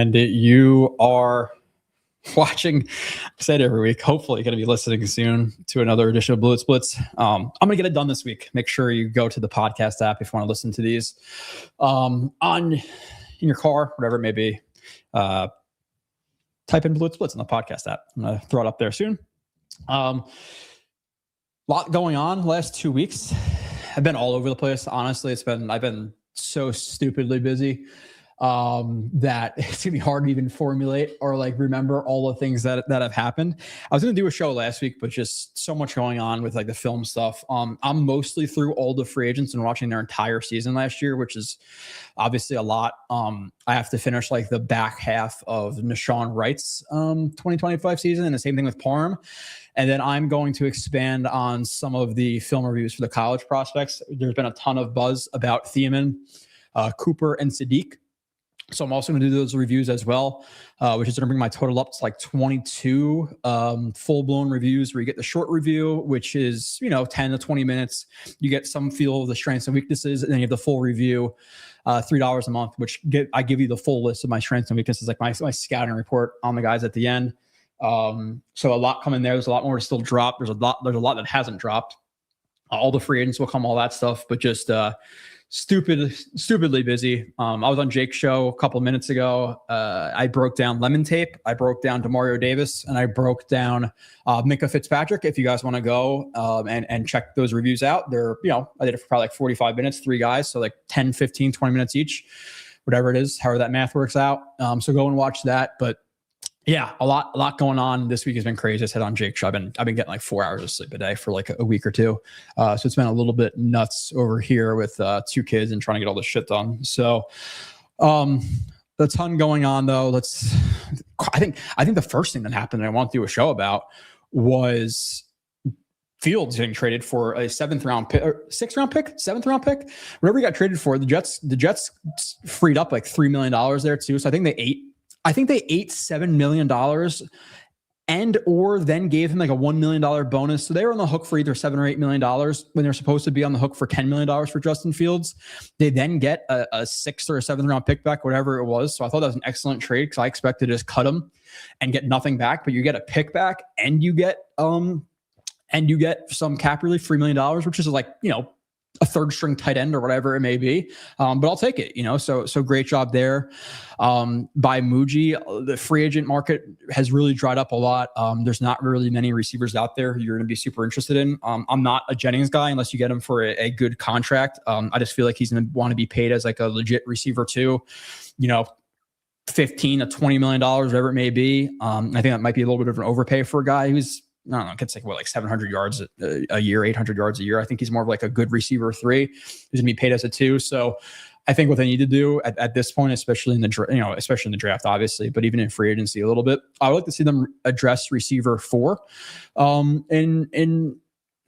and you are watching, I say it every week, hopefully going to be listening soon to another edition of Blewetts Blitz. I'm going to get it done this week. Make sure you go to the podcast app if you want to listen to these in your car, whatever it may be. Type in Blewetts Blitz in the podcast app. I'm going to throw it up there soon. Lot going on last 2 weeks. I've been all over the place. Honestly, I've been so stupidly busy that it's gonna be hard to even formulate or like remember all the things that have happened. I was gonna do a show last week, but just so much going on with like the film stuff. I'm mostly through all the free agents and watching their entire season last year, which is obviously a lot. I have to finish like the back half of Nashawn Wright's 2025 season, and the same thing with Parham. And then I'm going to expand on some of the film reviews for the college prospects. There's been a ton of buzz about Thiemann, Cooper, and Sadiq. So I'm also going to do those reviews as well, which is going to bring my total up to like 22 full-blown reviews where you get the short review, which is, 10 to 20 minutes. You get some feel of the strengths and weaknesses, and then you have the full review, $3 a month, which I give you the full list of my strengths and weaknesses, like my scouting report on the guys at the end. So a lot coming there. There's a lot more to still drop. There's a lot that hasn't dropped. All the free agents will come, all that stuff, but just stupidly busy. I was on Jake's show a couple of minutes ago. I broke down Lemon Tape. I broke down DeMario Davis, and I broke down Minka Fitzpatrick. If you guys want to go and check those reviews out, they're, I did it for probably like 45 minutes, 3 guys. So like 10, 15, 20 minutes each, whatever it is, however that math works out. So go and watch that. But yeah, a lot going on. This week has been crazy. I said on Jake's show, I've been getting like 4 hours of sleep a day for like a week or two. So it's been a little bit nuts over here with 2 kids and trying to get all this shit done. So the ton going on though. I think the first thing that happened that I want to do a show about was Fields getting traded for a 7th round pick, or 6th round pick, 7th round pick, whatever he got traded for. The Jets freed up like $3 million there too. So I think they ate $7 million and or then gave him like a $1 million bonus. So they were on the hook for either $7 or $8 million when they're supposed to be on the hook for $10 million for Justin Fields. They then get a 6th or a 7th round pick back, whatever it was. So I thought that was an excellent trade because I expected to just cut him and get nothing back, but you get a pick back and you get some cap relief, $3 million, which is like, a 3rd string tight end or whatever it may be. But I'll take it, so great job there. By Muji, the free agent market has really dried up a lot. There's not really many receivers out there you're going to be super interested in. I'm not a Jennings guy unless you get him for a good contract. I just feel like he's going to want to be paid as like a legit receiver too, $15 to $20 million, whatever it may be. I think that might be a little bit of an overpay for a guy who's, I don't know, gets like 700 yards a year, 800 yards a year. I think he's more of like a good receiver 3. He's going to be paid as a 2. So I think what they need to do at this point, especially in the especially in the draft, obviously, but even in free agency a little bit, I would like to see them address receiver 4 in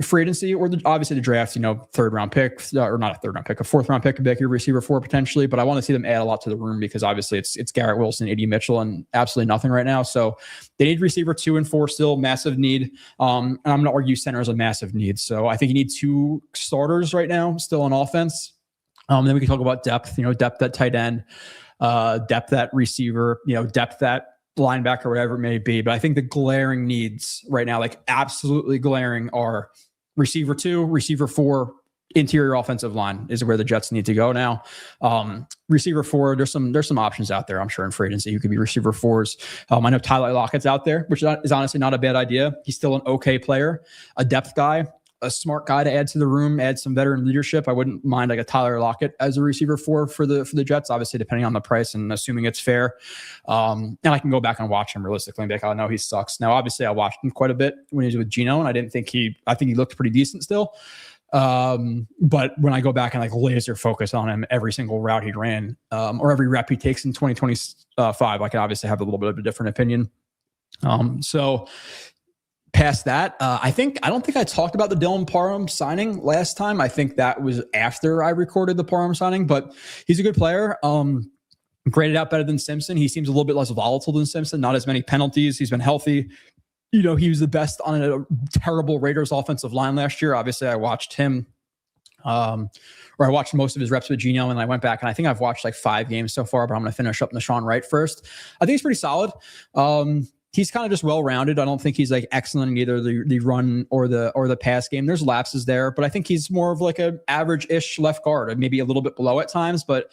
free agency, or obviously the draft, 3rd round pick, or not a 3rd round pick, a 4th round pick could be like your receiver 4 potentially. But I want to see them add a lot to the room because obviously it's Garrett Wilson, A.D. Mitchell, and absolutely nothing right now. So they need receiver 2 and 4 still, massive need. And I'm going to argue center is a massive need. So I think you need 2 starters right now still on offense. Then we can talk about depth, depth at tight end, depth at receiver, depth at linebacker, whatever it may be. But I think the glaring needs right now, like absolutely glaring, are receiver 2, receiver 4, interior offensive line is where the Jets need to go now. Receiver 4, there's some options out there, I'm sure, in free agency who could be receiver 4s. I know Tyler Lockett's out there, which is honestly not a bad idea. He's still an okay player, a depth guy, a smart guy to add to the room, add some veteran leadership. I wouldn't mind like a Tyler Lockett as a receiver 4 for the Jets, obviously depending on the price and assuming it's fair. And I can go back and watch him realistically and be like, I know he sucks. Now, obviously I watched him quite a bit when he was with Geno, and I think he looked pretty decent still. But when I go back and like laser focus on him, every single route he ran, or every rep he takes in 2025, I can obviously have a little bit of a different opinion. So past that, I don't think I talked about the Dylan Parham signing last time. I think that was after I recorded the Parham signing, but he's a good player. Graded out better than Simpson. He seems a little bit less volatile than Simpson, not as many penalties. He's been healthy. He was the best on a terrible Raiders offensive line last year. Obviously, I watched him Or I watched most of his reps with Geno, and I went back and I think I've watched like 5 games so far, but I'm going to finish up Nashawn Wright first. I think he's pretty solid. He's kind of just well-rounded. I don't think he's like excellent in either the run or the pass game. There's lapses there, but I think he's more of like an average-ish left guard, maybe a little bit below at times. But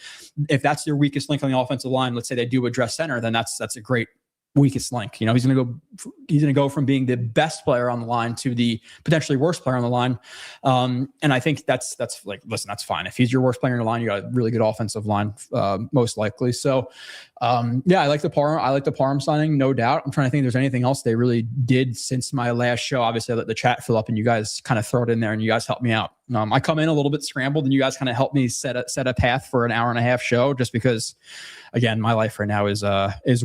if that's your weakest link on the offensive line, let's say they do address center, then that's a great weakest link. You know, he's going to go from being the best player on the line to the potentially worst player on the line. And I think that's like, listen, that's fine. If he's your worst player in the line, you got a really good offensive line, most likely. So yeah, I like the Parham signing, no doubt. I'm trying to think if there's anything else they really did since my last show. Obviously I let the chat fill up and you guys kind of throw it in there and you guys help me out. I come in a little bit scrambled and you guys kind of help me set a path for an hour and a half show, just because again, my life right now is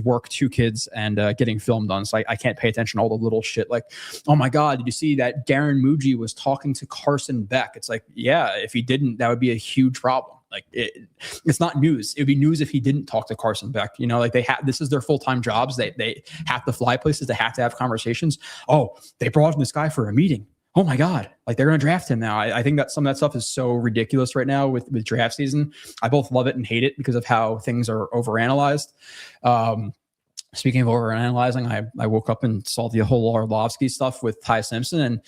work, 2 kids, and getting film done. So I can't pay attention to all the little shit like, oh my God, did you see that Darren Muji was talking to Carson Beck? It's like, yeah, if he didn't, that would be a huge problem. Like it's not news. It would be news if he didn't talk to Carson Beck. You know, like this is their full-time jobs. They have to fly places. They have to have conversations. Oh, they brought in this guy for a meeting. Oh my God, like they're going to draft him now. I think that some of that stuff is so ridiculous right now with draft season. I both love it and hate it because of how things are overanalyzed. Speaking of overanalyzing, I woke up and saw the whole Orlovsky stuff with Ty Simpson,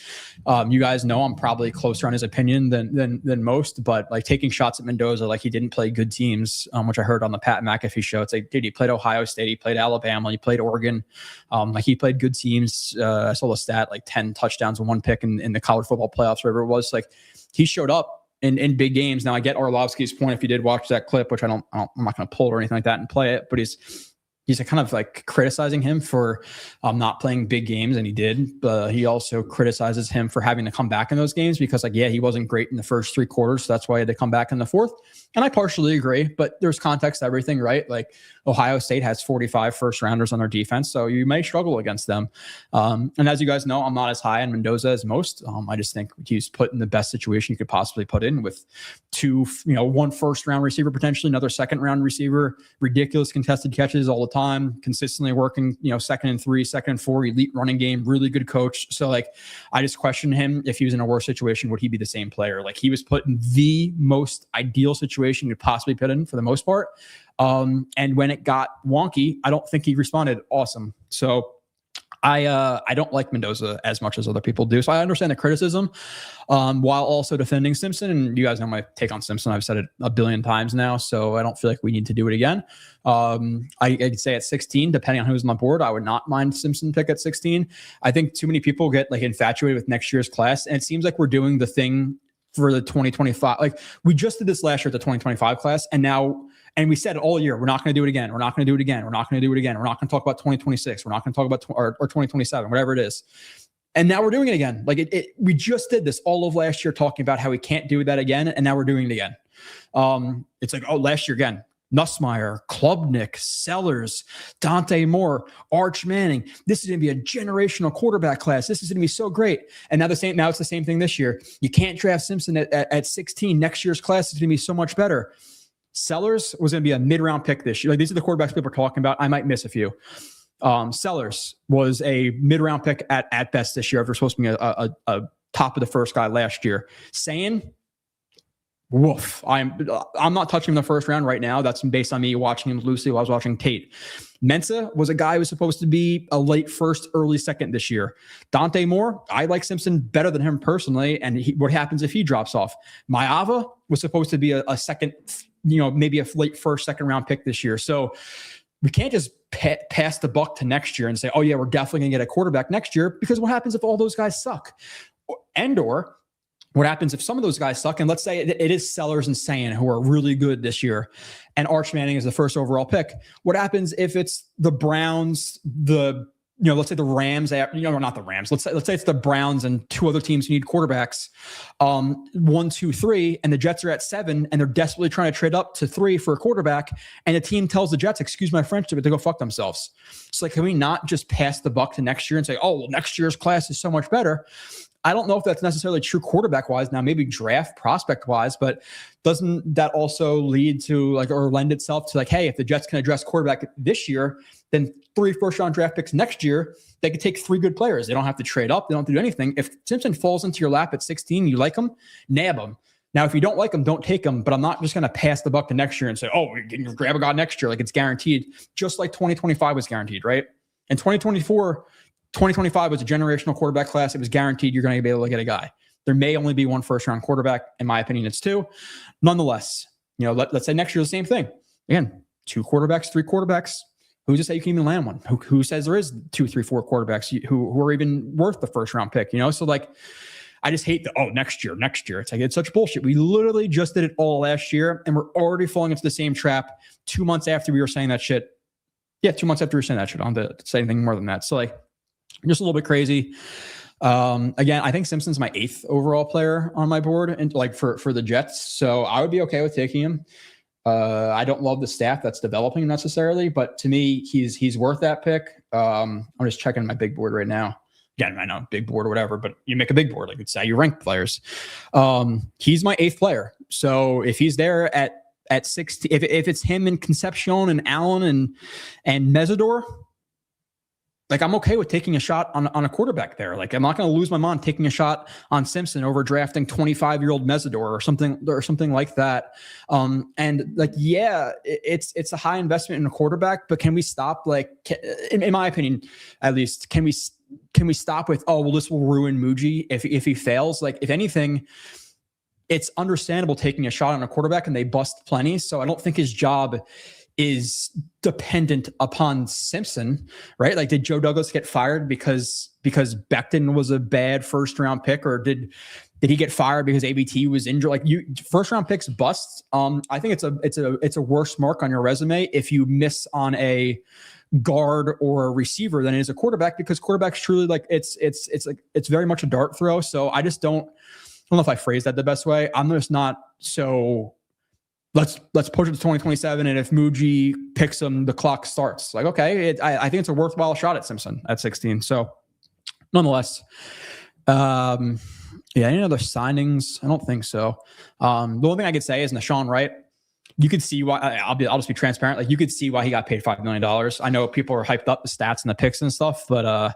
and you guys know I'm probably closer on his opinion than most. But like taking shots at Mendoza, like he didn't play good teams, which I heard on the Pat McAfee show. It's like, dude, he played Ohio State, he played Alabama, he played Oregon, like he played good teams. I saw the stat like 10 touchdowns and 1 pick in the college football playoffs, whatever it was. Like he showed up in big games. Now I get Orlovsky's point if you did watch that clip, which I'm not going to pull it or anything like that and play it, but he's kind of like criticizing him for not playing big games, and he did. But he also criticizes him for having to come back in those games because, like, yeah, he wasn't great in the first 3 quarters, so that's why he had to come back in the 4th. And I partially agree, but there's context to everything, right? Like Ohio State has 45 first-rounders on their defense, so you may struggle against them. And as you guys know, I'm not as high on Mendoza as most. I just think he's put in the best situation you could possibly put in with 1 first-round receiver, potentially another second-round receiver, ridiculous contested catches all the time, consistently working, 2nd and 3, 2nd and 4, elite running game, really good coach. So like, I just question him if he was in a worse situation, would he be the same player? Like he was put in the most ideal situation you could possibly put in for the most part. And when it got wonky, I don't think he responded awesome. So I don't like Mendoza as much as other people do. So I understand the criticism, while also defending Simpson. And you guys know my take on Simpson. I've said it a billion times now, so I don't feel like we need to do it again. I'd say at 16, depending on who's on the board, I would not mind Simpson pick at 16. I think too many people get like infatuated with next year's class, and it seems like we're doing the thing for the 2025. Like we just did this last year at the 2025 class, and we said it all year, we're not going to do it again. We're not going to do it again. We're not going to do it again. We're not going to talk about 2026. We're not going to talk about or 2027, whatever it is. And now we're doing it again. Like we just did this all of last year talking about how we can't do that again. And now we're doing it again. It's like, oh, last year again, Nussmeier, Klubnik, Sellers, Dante Moore, Arch Manning. This is going to be a generational quarterback class. This is going to be so great. And now it's the same thing this year. You can't draft Simpson at 16. Next year's class is going to be so much better. Sellers was going to be a mid-round pick this year. Like these are the quarterbacks people are talking about. I might miss a few. Sellers was a mid-round pick at best this year. They're supposed to be a top of the first guy last year. Saying, woof. I'm not touching him in the first round right now. That's based on me watching him loosely while I was watching Tate. Mensa was a guy who was supposed to be a late first, early second this year. Dante Moore, I like Simpson better than him personally. And what happens if he drops off? Maava was supposed to be a second, maybe a late first, second round pick this year. So we can't just pass the buck to next year and say, oh yeah, we're definitely going to get a quarterback next year, because what happens if all those guys suck? And/or what happens if some of those guys suck? And let's say it is Sellers and Sayan who are really good this year, and Arch Manning is the first overall pick. What happens if it's the Browns, let's say the Rams, not the Rams. Let's say it's the Browns and 2 other teams who need quarterbacks, 1, 2, 3, and the Jets are at 7, and they're desperately trying to trade up to 3 for a quarterback, and the team tells the Jets, excuse my French, but to go fuck themselves. So like, can we not just pass the buck to next year and say, oh, well, next year's class is so much better? I don't know if that's necessarily true quarterback-wise. Now, maybe draft prospect-wise, but doesn't that also lead to or lend itself to hey, if the Jets can address quarterback this year, then 3 first-round draft picks next year, they could take 3 good players. They don't have to trade up. They don't have to do anything. If Simpson falls into your lap at 16, you like him, nab him. Now, if you don't like him, don't take him. But I'm not just going to pass the buck to next year and say, oh, you can grab a guy next year. Like it's guaranteed, just like 2025 was guaranteed, right? And 2025 was a generational quarterback class. It was guaranteed you're going to be able to get a guy. There may only be one first-round quarterback. In my opinion, it's two. Nonetheless, let's say next year the same thing. Again, 2 quarterbacks, 3 quarterbacks. Who's to say you can even land one? Who says there is 2, 3, 4 quarterbacks who are even worth the first-round pick? So like, I just hate next year. It's like, it's such bullshit. We literally just did it all last year, and we're already falling into the same trap 2 months after we were saying that shit. Yeah, 2 months after we were saying that shit. I don't have to say anything more than that. So like, just a little bit crazy. Again, I think Simpson's my 8th overall player on my board, and like for the Jets. So I would be okay with taking him. I don't love the staff that's developing him necessarily, but to me, he's worth that pick. I'm just checking my big board right now. Again, I know big board or whatever, but you make a big board, like it's how you rank players. He's my 8th player. So if he's there at 60, if it's him and Concepcion and Allen and Mesidor, like I'm okay with taking a shot on a quarterback there. Like I'm not going to lose my mind taking a shot on Simpson over drafting 25-year-old Mesidor or something like that. And like, yeah, it's a high investment in a quarterback, but can we stop? Like, in my opinion, at least, can we stop with, oh, well, this will ruin Muji if he fails? Like, if anything, it's understandable taking a shot on a quarterback and they bust plenty. So I don't think his job is dependent upon Simpson, right? Like, did Joe Douglas get fired because Becton was a bad first-round pick, or did he get fired because ABT was injured? Like, first-round picks bust. I think it's a worse mark on your resume if you miss on a guard or a receiver than it is a quarterback, because quarterback's truly like it's very much a dart throw. So I don't know if I phrased that the best way. I'm just not so. Let's push it to 2027, and if Muji picks him, the clock starts. Like, okay, I think it's a worthwhile shot at Simpson at 16. So, nonetheless, any other signings? I don't think so. The only thing I could say is Nashawn Wright. You could see why. I'll just be transparent. Like, you could see why he got paid $5 million. I know people are hyped up the stats and the picks and stuff, but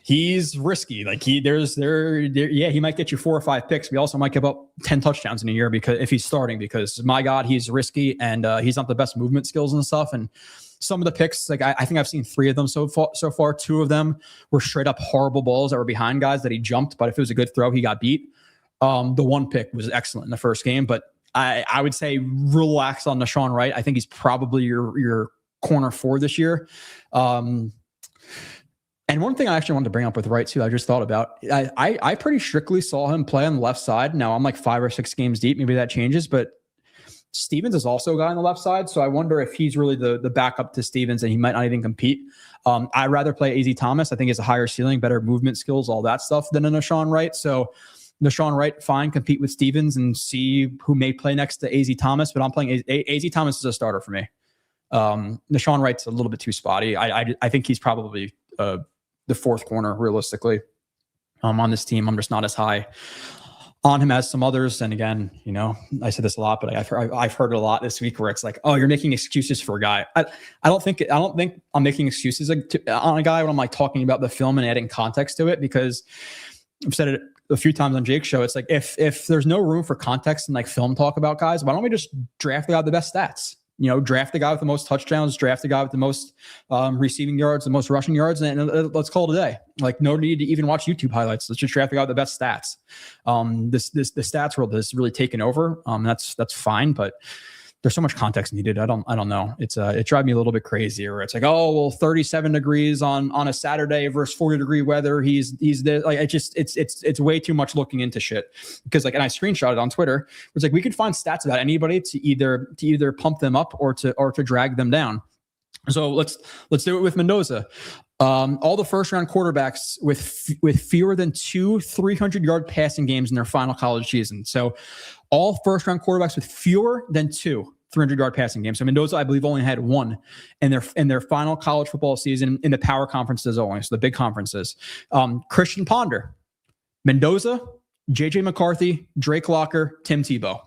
he's risky. Like he might get you 4 or 5 picks. We also might give up 10 touchdowns in a year if he's starting, because my God, he's risky, and he's not the best movement skills and stuff. And some of the picks, like I think I've seen 3 of them so far. 2 of them were straight up horrible balls that were behind guys that he jumped, but if it was a good throw, he got beat. The one pick was excellent in the first game, but I would say relax on Nashawn Wright. I think he's probably your corner 4 this year. And one thing I actually wanted to bring up with Wright too, I just thought about, I pretty strictly saw him play on the left side. Now I'm like 5 or 6 games deep. Maybe that changes, but Stevens is also a guy on the left side. So I wonder if he's really the backup to Stevens, and he might not even compete. I'd rather play AZ Thomas. I think he has a higher ceiling, better movement skills, all that stuff, than a Nashawn Wright. So Nashawn Wright, fine, compete with Stevens and see who may play next to AZ Thomas, but I'm playing AZ Thomas is a starter for me. Nashawn Wright's a little bit too spotty. I think he's probably the 4th corner realistically on this team. I'm just not as high on him as some others. And again, I said this a lot, but I've heard it a lot this week where it's like, oh, you're making excuses for a guy. I don't think I'm making excuses on a guy when I'm like talking about the film and adding context to it, because I've said it a few times on Jake's show. It's like, if there's no room for context and like film talk about guys, why don't we just draft the guy with the best stats? Draft the guy with the most touchdowns, draft the guy with the most receiving yards, the most rushing yards, and let's call it a day. Like, no need to even watch YouTube highlights. Let's just draft the guy with the best stats. The stats world has really taken over. That's fine, but there's so much context needed. I don't know. It drives me a little bit crazy, where it's like, oh, well, 37 degrees on a Saturday versus 40-degree weather. He's there. Like, it's way too much looking into shit, because like, and I screenshot it on Twitter. It's like, we could find stats about anybody to either pump them up or to drag them down. So let's do it with Mendoza. All the first-round quarterbacks with fewer than 2 300-yard passing games in their final college season. So all first-round quarterbacks with fewer than 2 300-yard passing games. So Mendoza, I believe, only had 1 in their final college football season in the power conferences only, so the big conferences. Christian Ponder, Mendoza, J.J. McCarthy, Drake Locker, Tim Tebow.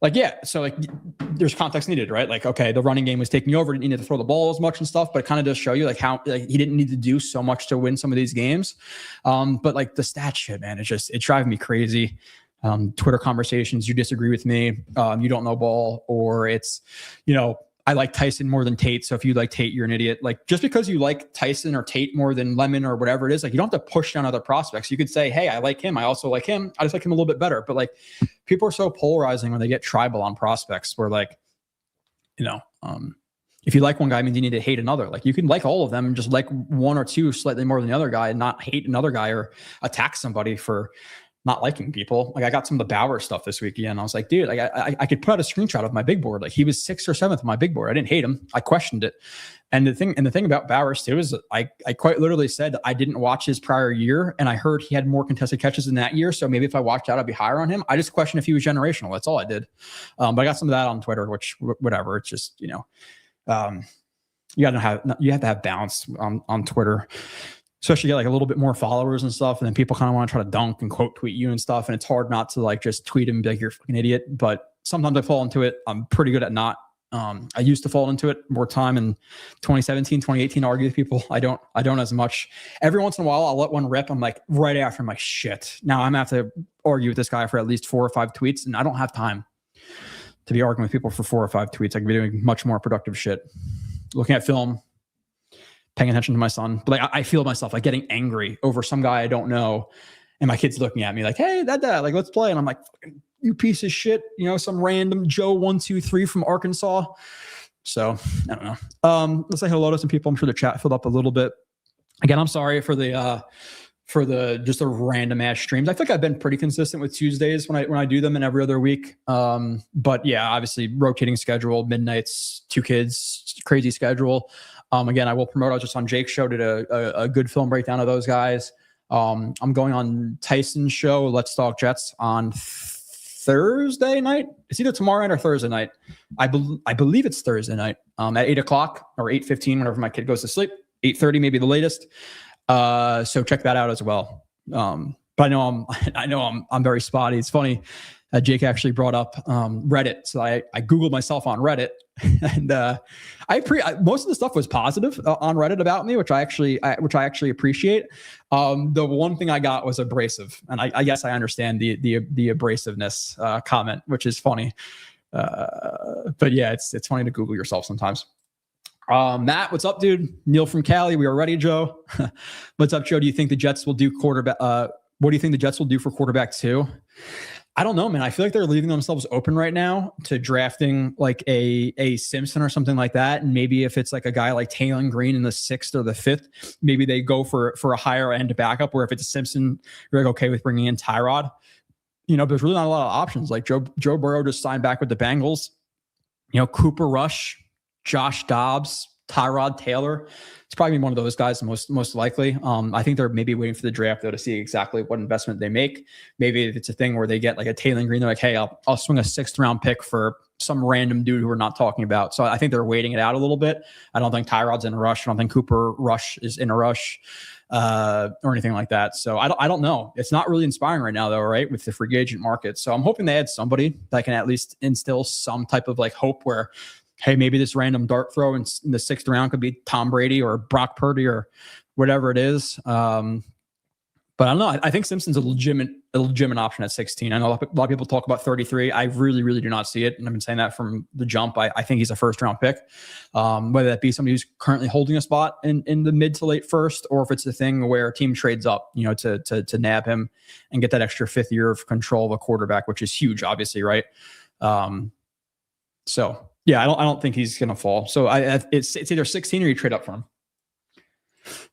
Like, yeah, so like there's context needed, right? Like, okay, the running game was taking over, didn't need to throw the ball as much and stuff, but it kind of does show you like how like he didn't need to do so much to win some of these games. But like the stat shit, man, it's driving me crazy. Twitter conversations, you disagree with me, you don't know ball, or it's, I like Tyson more than Tate. So if you like Tate, you're an idiot. Like, just because you like Tyson or Tate more than Lemon or whatever it is, like, you don't have to push down other prospects. You could say, hey, I like him. I also like him. I just like him a little bit better. But like, people are so polarizing when they get tribal on prospects, where like, if you like one guy, it means you need to hate another. Like, you can like all of them and just like one or two slightly more than the other guy and not hate another guy or attack somebody for not liking people. Like, I got some of the Bauer stuff this week again. I was like, dude, like, I could put out a screenshot of my big board. Like, he was 6th or 7th on my big board. I didn't hate him. I questioned it. And the thing about Bowers too is I quite literally said I didn't watch his prior year, and I heard he had more contested catches in that year. So maybe if I watched out, I'd be higher on him. I just questioned if he was generational. That's all I did. But I got some of that on Twitter, which whatever. It's just, you have to have balance on Twitter. Especially get like a little bit more followers and stuff. And then people kind of want to try to dunk and quote tweet you and stuff. And it's hard not to like just tweet him and be like, you're a fucking idiot. But sometimes I fall into it. I'm pretty good at not. I used to fall into it more time in 2017, 2018, argue with people. I don't as much. Every once in a while, I'll let one rip. I'm like, right after, I'm like, shit. Now I'm going to have to argue with this guy for at least 4 or 5 tweets. And I don't have time to be arguing with people for 4 or 5 tweets. I can be doing much more productive shit. Looking at film, paying attention to my son. But like, I feel myself like getting angry over some guy I don't know, and my kid's looking at me like, hey, dad, like, let's play. And I'm like, you piece of shit, some random Joe 123 from Arkansas. So I don't know. Let's say hello to some people. I'm sure the chat filled up a little bit. Again, I'm sorry for the just the random ass streams. I think I've been pretty consistent with Tuesdays when I do them, and every other week. But yeah, obviously rotating schedule, midnights, 2 kids, crazy schedule. Again, I will promote. I was just on Jake's show, did a good film breakdown of those guys. I'm going on Tyson's show, Let's Talk Jets, on Thursday night. It's either tomorrow night or Thursday night. I believe it's Thursday night at 8 o'clock or 8:15, whenever my kid goes to sleep. 8:30, maybe the latest. So check that out as well. But I know I'm very spotty. It's funny. Jake actually brought up Reddit. So I Googled myself on Reddit, and most of the stuff was positive on Reddit about me, which I actually appreciate. The one thing I got was abrasive, and I guess I understand the abrasiveness comment, which is funny. But yeah, it's funny to Google yourself sometimes. Matt, what's up, dude? Neil from Cali, we are ready, Joe. What's up, Joe? Do you think the Jets will do quarterback? What do you think the Jets will do for quarterback 2? I don't know, man. I feel like they're leaving themselves open right now to drafting like a Simpson or something like that. And maybe if it's like a guy like Taylor Green in the 6th or the 5th, maybe they go for a higher end backup, where if it's a Simpson, you're like, okay with bringing in Tyrod. There's really not a lot of options. Like Joe Burrow just signed back with the Bengals. Cooper Rush, Josh Dobbs, Tyrod Taylor. It's probably one of those guys most likely. I think they're maybe waiting for the draft though to see exactly what investment they make. Maybe if it's a thing where they get like a Taylor Green, they're like, hey, I'll swing a 6th round pick for some random dude who we're not talking about. So I think they're waiting it out a little bit. I don't think Tyrod's in a rush. I don't think Cooper Rush is in a rush or anything like that. So I don't know. It's not really inspiring right now though, right? With the free agent market. So I'm hoping they add somebody that can at least instill some type of like hope where, hey, maybe this random dart throw in the 6th round could be Tom Brady or Brock Purdy or whatever it is. But I don't know. I think Simpson's a legitimate option at 16. I know a lot of people talk about 33. I really, really do not see it. And I've been saying that from the jump. I think he's a 1st round pick, whether that be somebody who's currently holding a spot in the mid to late 1st, or if it's a thing where a team trades up, to nab him and get that extra 5th year of control of a quarterback, which is huge, obviously, right? So yeah, I don't think he's gonna fall. So it's either 16 or you trade up for him.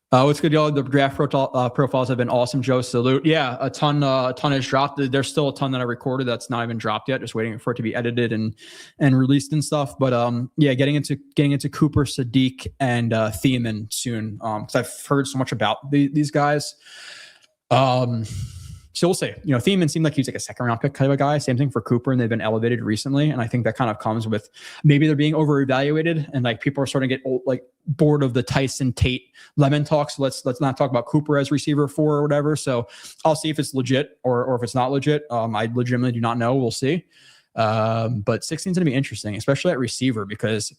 What's good, y'all? The draft profiles have been awesome, Joe. Salute. Yeah, a ton has dropped. There's still a ton that I recorded that's not even dropped yet. Just waiting for it to be edited and released and stuff. But yeah, getting into Cooper, Sadiq, and Thiemann soon. Because I've heard so much about these guys. So we'll see. Thiemann seemed like he was like a 2nd round pick kind of a guy. Same thing for Cooper, and they've been elevated recently. And I think that kind of comes with maybe they're being over evaluated, and like people are starting to get bored of the Tyson Tate Lemon talks. So let's not talk about Cooper as receiver 4 or whatever. So I'll see if it's legit or if it's not legit. I legitimately do not know. We'll see. But 16 is going to be interesting, especially at receiver, because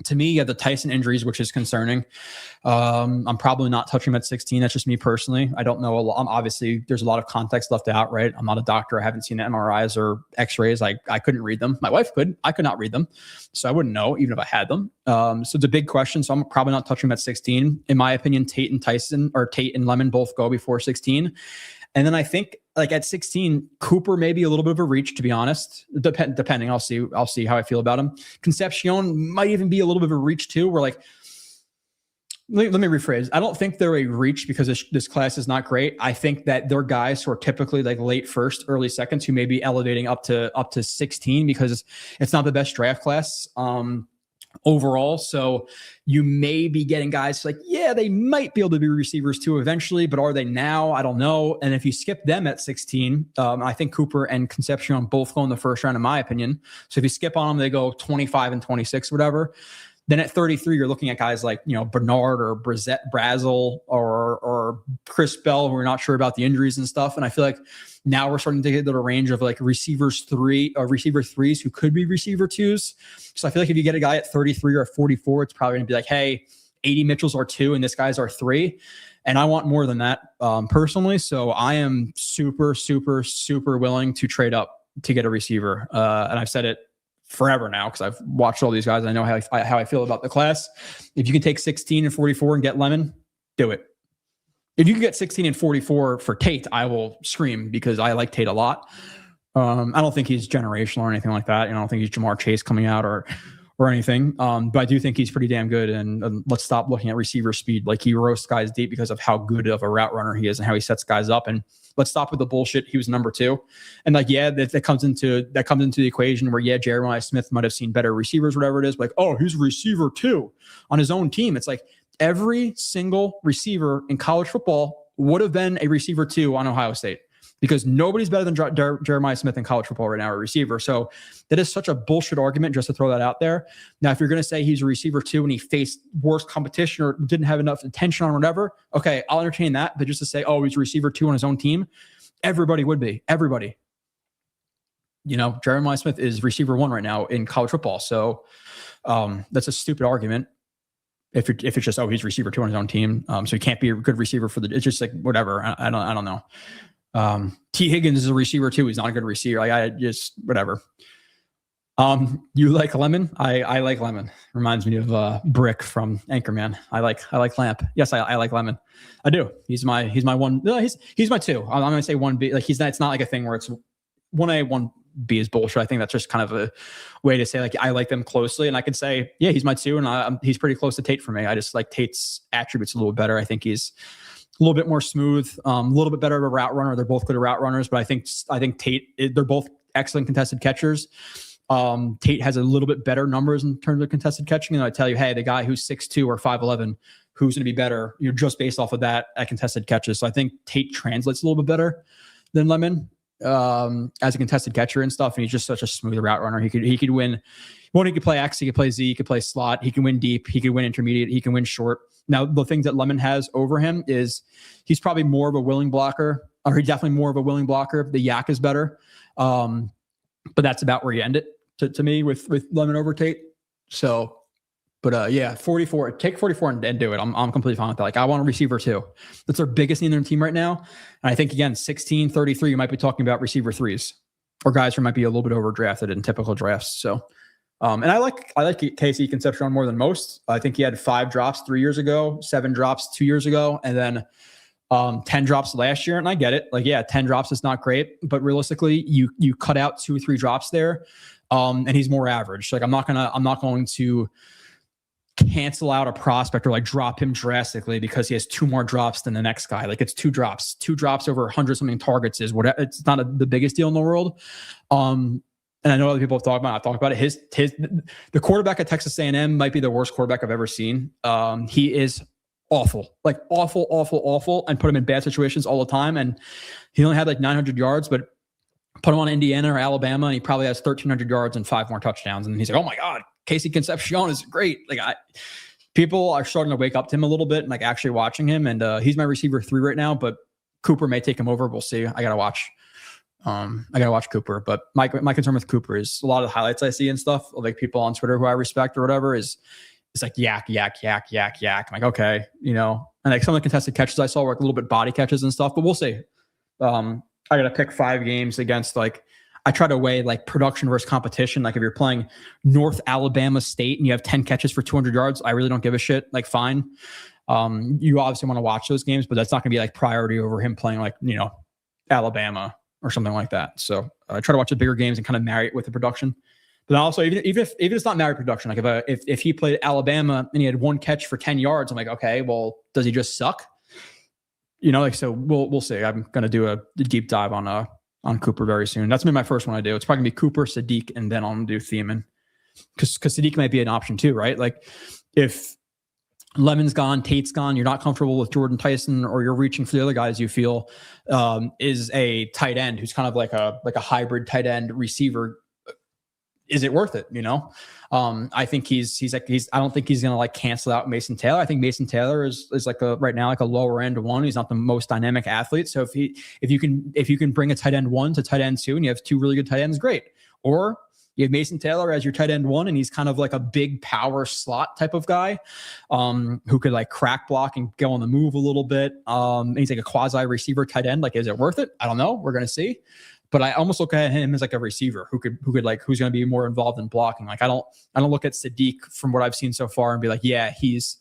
To me, you have the Tyson injuries, which is concerning. I'm probably not touching him at 16. That's just me personally. I don't know a lot. Obviously, there's a lot of context left out, right? I'm not a doctor. I haven't seen MRIs or X-rays. I couldn't read them. My wife could. I could not read them, so I wouldn't know even if I had them. So it's a big question. So I'm probably not touching him at 16. In my opinion, Tate and Lemon both go before 16. And then I think like at 16, Cooper may be a little bit of a reach, to be honest. Depending, I'll see how I feel about him. Concepcion might even be a little bit of a reach too. We're like, let me rephrase. I don't think they're a reach because this class is not great. I think that they're guys who are typically like late first, early seconds who may be elevating up to 16 because it's not the best draft class. Overall. So you may be getting guys like, yeah, they might be able to be receivers too eventually, but are they now? I don't know. And if you skip them at 16, I think Cooper and Concepcion both go in the first round, in my opinion. So if you skip on them, they go 25 and 26, whatever. Then at 33, you're looking at guys like, Bernard or Brazel or Chris Bell, who we're not sure about the injuries and stuff. And I feel like now we're starting to get to the range of like receiver threes who could be receiver twos. So I feel like if you get a guy at 33 or 44, it's probably going to be like, hey, 80 Mitchell's our 2 and this guy's our 3. And I want more than that personally. So I am super, super, super willing to trade up to get a receiver. And I've said it forever now because I've watched all these guys. I know how I feel about the class. If you can take 16 and 44 and get Lemon, do it. If you can get 16 and 44 for Tate, I will scream because I like Tate a lot. I don't think he's generational or anything like that. I don't think he's Jamar Chase coming out or anything. But I do think he's pretty damn good. And let's stop looking at receiver speed. Like he roasts guys deep because of how good of a route runner he is and how he sets guys up. And let's stop with the bullshit. He was number 2. And like, yeah, that comes into the equation where, yeah, Jeremiah Smith might have seen better receivers, whatever it is. Like, oh, he's a receiver 2 on his own team. It's like every single receiver in college football would have been a receiver 2 on Ohio State because nobody's better than Jeremiah Smith in college football right now, a receiver. So that is such a bullshit argument just to throw that out there. Now, if you're going to say he's a receiver 2 and he faced worse competition or didn't have enough attention on whatever, okay, I'll entertain that. But just to say, oh, he's a receiver 2 on his own team, everybody would be. Everybody. Jeremiah Smith is receiver 1 right now in college football. So that's a stupid argument. If it's just, oh, he's receiver 2 on his own team, so he can't be a good receiver for it's just like whatever. I don't know. T. Higgins is a receiver 2. He's not a good receiver. Like I just whatever. You like Lemon? I like Lemon. Reminds me of Brick from Anchorman. I like Lamp. Yes, I like Lemon. I do. He's my one. No, he's my 2. I'm gonna say 1B. Like it's not like a thing where it's 1A, 1B is bullshit. I think that's just kind of a way to say like I like them closely, and I could say yeah, he's my 2, and he's pretty close to Tate for me. I just like Tate's attributes a little better. I think he's a little bit more smooth, a little bit better of a route runner. They're both good at route runners, but I think Tate, they're both excellent contested catchers. Tate has a little bit better numbers in terms of contested catching. And I tell you, hey, the guy who's 6'2" or 5'11", who's going to be better? You're just based off of that at contested catches. So I think Tate translates a little bit better than Lemon as a contested catcher and stuff. And he's just such a smooth route runner. He could win. He could play X, he could play Z, he could play slot, he can win deep, he could win intermediate, he can win short. Now, the things that Lemon has over him is he's probably more of a willing blocker, or he's definitely more of a willing blocker. The yak is better. But that's about where you end it to me with Lemon over Tate. So, but yeah, 44, take 44 and do it. I'm completely fine with that. Like I want a receiver 2. That's their biggest need in their team right now. And I think again, 16, 33, you might be talking about receiver 3s or guys who might be a little bit overdrafted in typical drafts. So, and I like Casey Concepcion more than most. I think he had 5 drops 3 years ago, 7 drops 2 years ago, and then 10 drops last year. And I get it. Like, yeah, 10 drops is not great, but realistically, you cut out 2 or 3 drops there, and he's more average. Like I'm not going to cancel out a prospect or like drop him drastically because he has 2 more drops than the next guy. Like it's 2 drops over 100 something targets is whatever. It's not the biggest deal in the world. And I know other people have talked about it. I've talked about it. The quarterback at Texas A&M might be the worst quarterback I've ever seen. He is awful, like awful, and put him in bad situations all the time. And he only had like 900 yards, but put him on Indiana or Alabama, and he probably has 1,300 yards and 5 more touchdowns. And he's like, oh my God, Casey Concepcion is great. Like people are starting to wake up to him a little bit and like actually watching him. And he's my receiver 3 right now, but Cooper may take him over. We'll see. I got to watch. I gotta watch Cooper, but my concern with Cooper is a lot of the highlights I see and stuff, like people on Twitter who I respect or whatever, is it's like yak. I'm like, okay, and like some of the contested catches I saw were like a little bit body catches and stuff, but we'll see. I gotta pick 5 games against, like, I try to weigh like production versus competition. Like if you're playing North Alabama State and you have 10 catches for 200 yards, I really don't give a shit. Like, fine. You obviously want to watch those games, but that's not gonna be like priority over him playing like, Alabama or something like that. So I try to watch the bigger games and kind of marry it with the production. But also, even if it's not married production, like if he played Alabama and he had 1 catch for 10 yards, I'm like, okay, well, does he just suck? So we'll see. I'm gonna do a deep dive on Cooper very soon. That's gonna be my first one I do. It's probably gonna be Cooper, Sadiq, and then I'll do Thiemann, because Sadiq might be an option too, right? Like if Lemon's gone, Tate's gone, you're not comfortable with Jordan Tyson, or you're reaching for the other guys you feel is a tight end who's kind of like a hybrid tight end receiver. Is it worth it? I think I don't think he's going to like cancel out Mason Taylor. I think Mason Taylor is like right now, like a lower end one. He's not the most dynamic athlete. So if you can bring a tight end 1 to tight end 2 and you have 2 really good tight ends, great. Or you have Mason Taylor as your tight end 1, and he's kind of like a big power slot type of guy who could like crack block and go on the move a little bit. And he's like a quasi receiver tight end. Like, is it worth it? I don't know. We're going to see. But I almost look at him as like a receiver who's going to be more involved in blocking. Like I don't look at Sadiq from what I've seen so far and be like, yeah, he's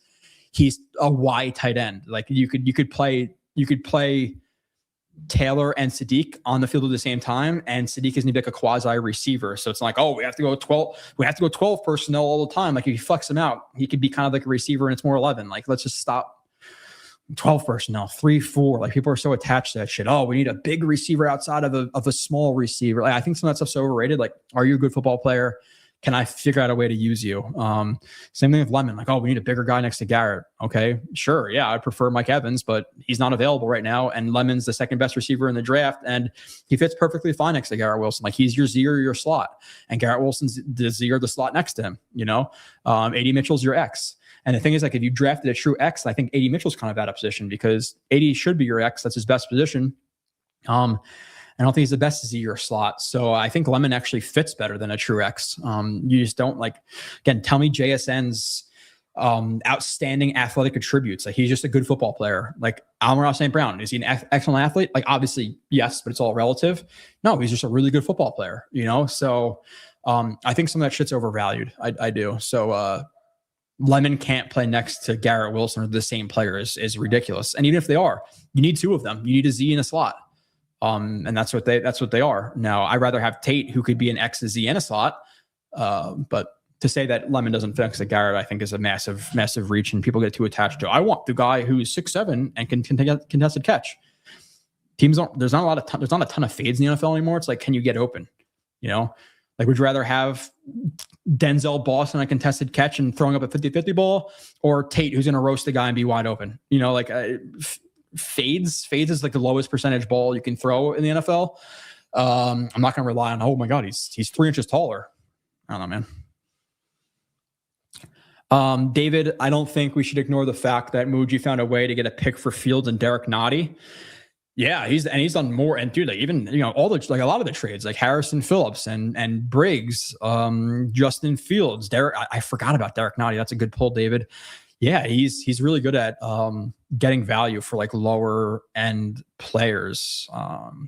a Y tight end. Like you could play Taylor and Sadiq on the field at the same time, and Sadiq is going to be like a quasi receiver. So it's like, oh, we have to go 12 personnel all the time. Like if you flex him out, he could be kind of like a receiver and it's more 11. Like let's just stop 12 personnel, 3-4. Like people are so attached to that shit. Oh, we need a big receiver outside of a small receiver. Like I think some of that stuff's so overrated. Like, are you a good football player? Can I figure out a way to use you? Same thing with Lemon. Like, oh, we need a bigger guy next to Garrett. Okay, sure. Yeah, I prefer Mike Evans, but he's not available right now. And Lemon's the second best receiver in the draft, and he fits perfectly fine next to Garrett Wilson. Like he's your Z or your slot, and Garrett Wilson's the Z or the slot next to him. AD Mitchell's your X. And the thing is, like, if you drafted a true X, I think AD Mitchell's kind of out of position because AD should be your X. That's his best position. I don't think he's the best Z or slot. So I think Lemon actually fits better than a true X. You just don't tell me JSN's outstanding athletic attributes. Like he's just a good football player. Like Amon-Ra St. Brown, is he an excellent athlete? Like obviously, yes, but it's all relative. No, he's just a really good football player, So I think some of that shit's overvalued. I do. So Lemon can't play next to Garrett Wilson or the same player is ridiculous. And even if they are, you need 2 of them. You need a Z and a slot. And that's what they are. Now, I'd rather have Tate, who could be an X, a Z, and a slot. But to say that Lemon doesn't fit next to Garrett, I think is a massive, massive reach, and people get too attached to. I want the guy who's 6'7" and can contested catch. Teams don't. There's not a ton of fades in the NFL anymore. It's like, can you get open? Like, would you rather have Denzel Boss on a contested catch and throwing up a 50-50 ball, or Tate, who's going to roast the guy and be wide open? Fades is like the lowest percentage ball you can throw in the NFL. I'm not going to rely on, oh my God, he's 3 inches taller. I don't know, man. David, I don't think we should ignore the fact that Muji found a way to get a pick for Fields and Derek Nottie. Yeah, he's done more, and dude, like even all the a lot of the trades, like Harrison Phillips and Briggs, Justin Fields, Derek. I forgot about Derek Nottie. That's a good pull, David. Yeah, he's really good at getting value for like lower end players.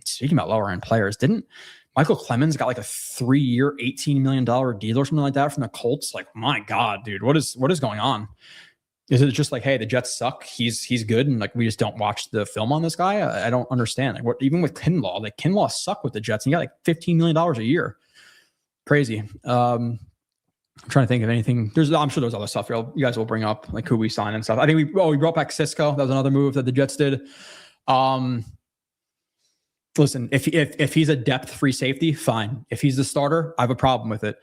Speaking about lower end players, didn't Michael Clemens got like a 3-year, $18 million deal or something like that from the Colts? Like, my God, dude, what is going on? Is it just like, hey, the Jets suck, he's good, and like we just don't watch the film on this guy? I don't understand. Like, even with Kinlaw suck with the Jets, and he got like $15 million a year. Crazy. I'm trying to think of anything. I'm sure there's other stuff you guys will bring up, like who we signed and stuff. I think we brought back Cisco. That was another move that the Jets did. Listen, if he's a depth free safety, fine. If he's the starter, I have a problem with it.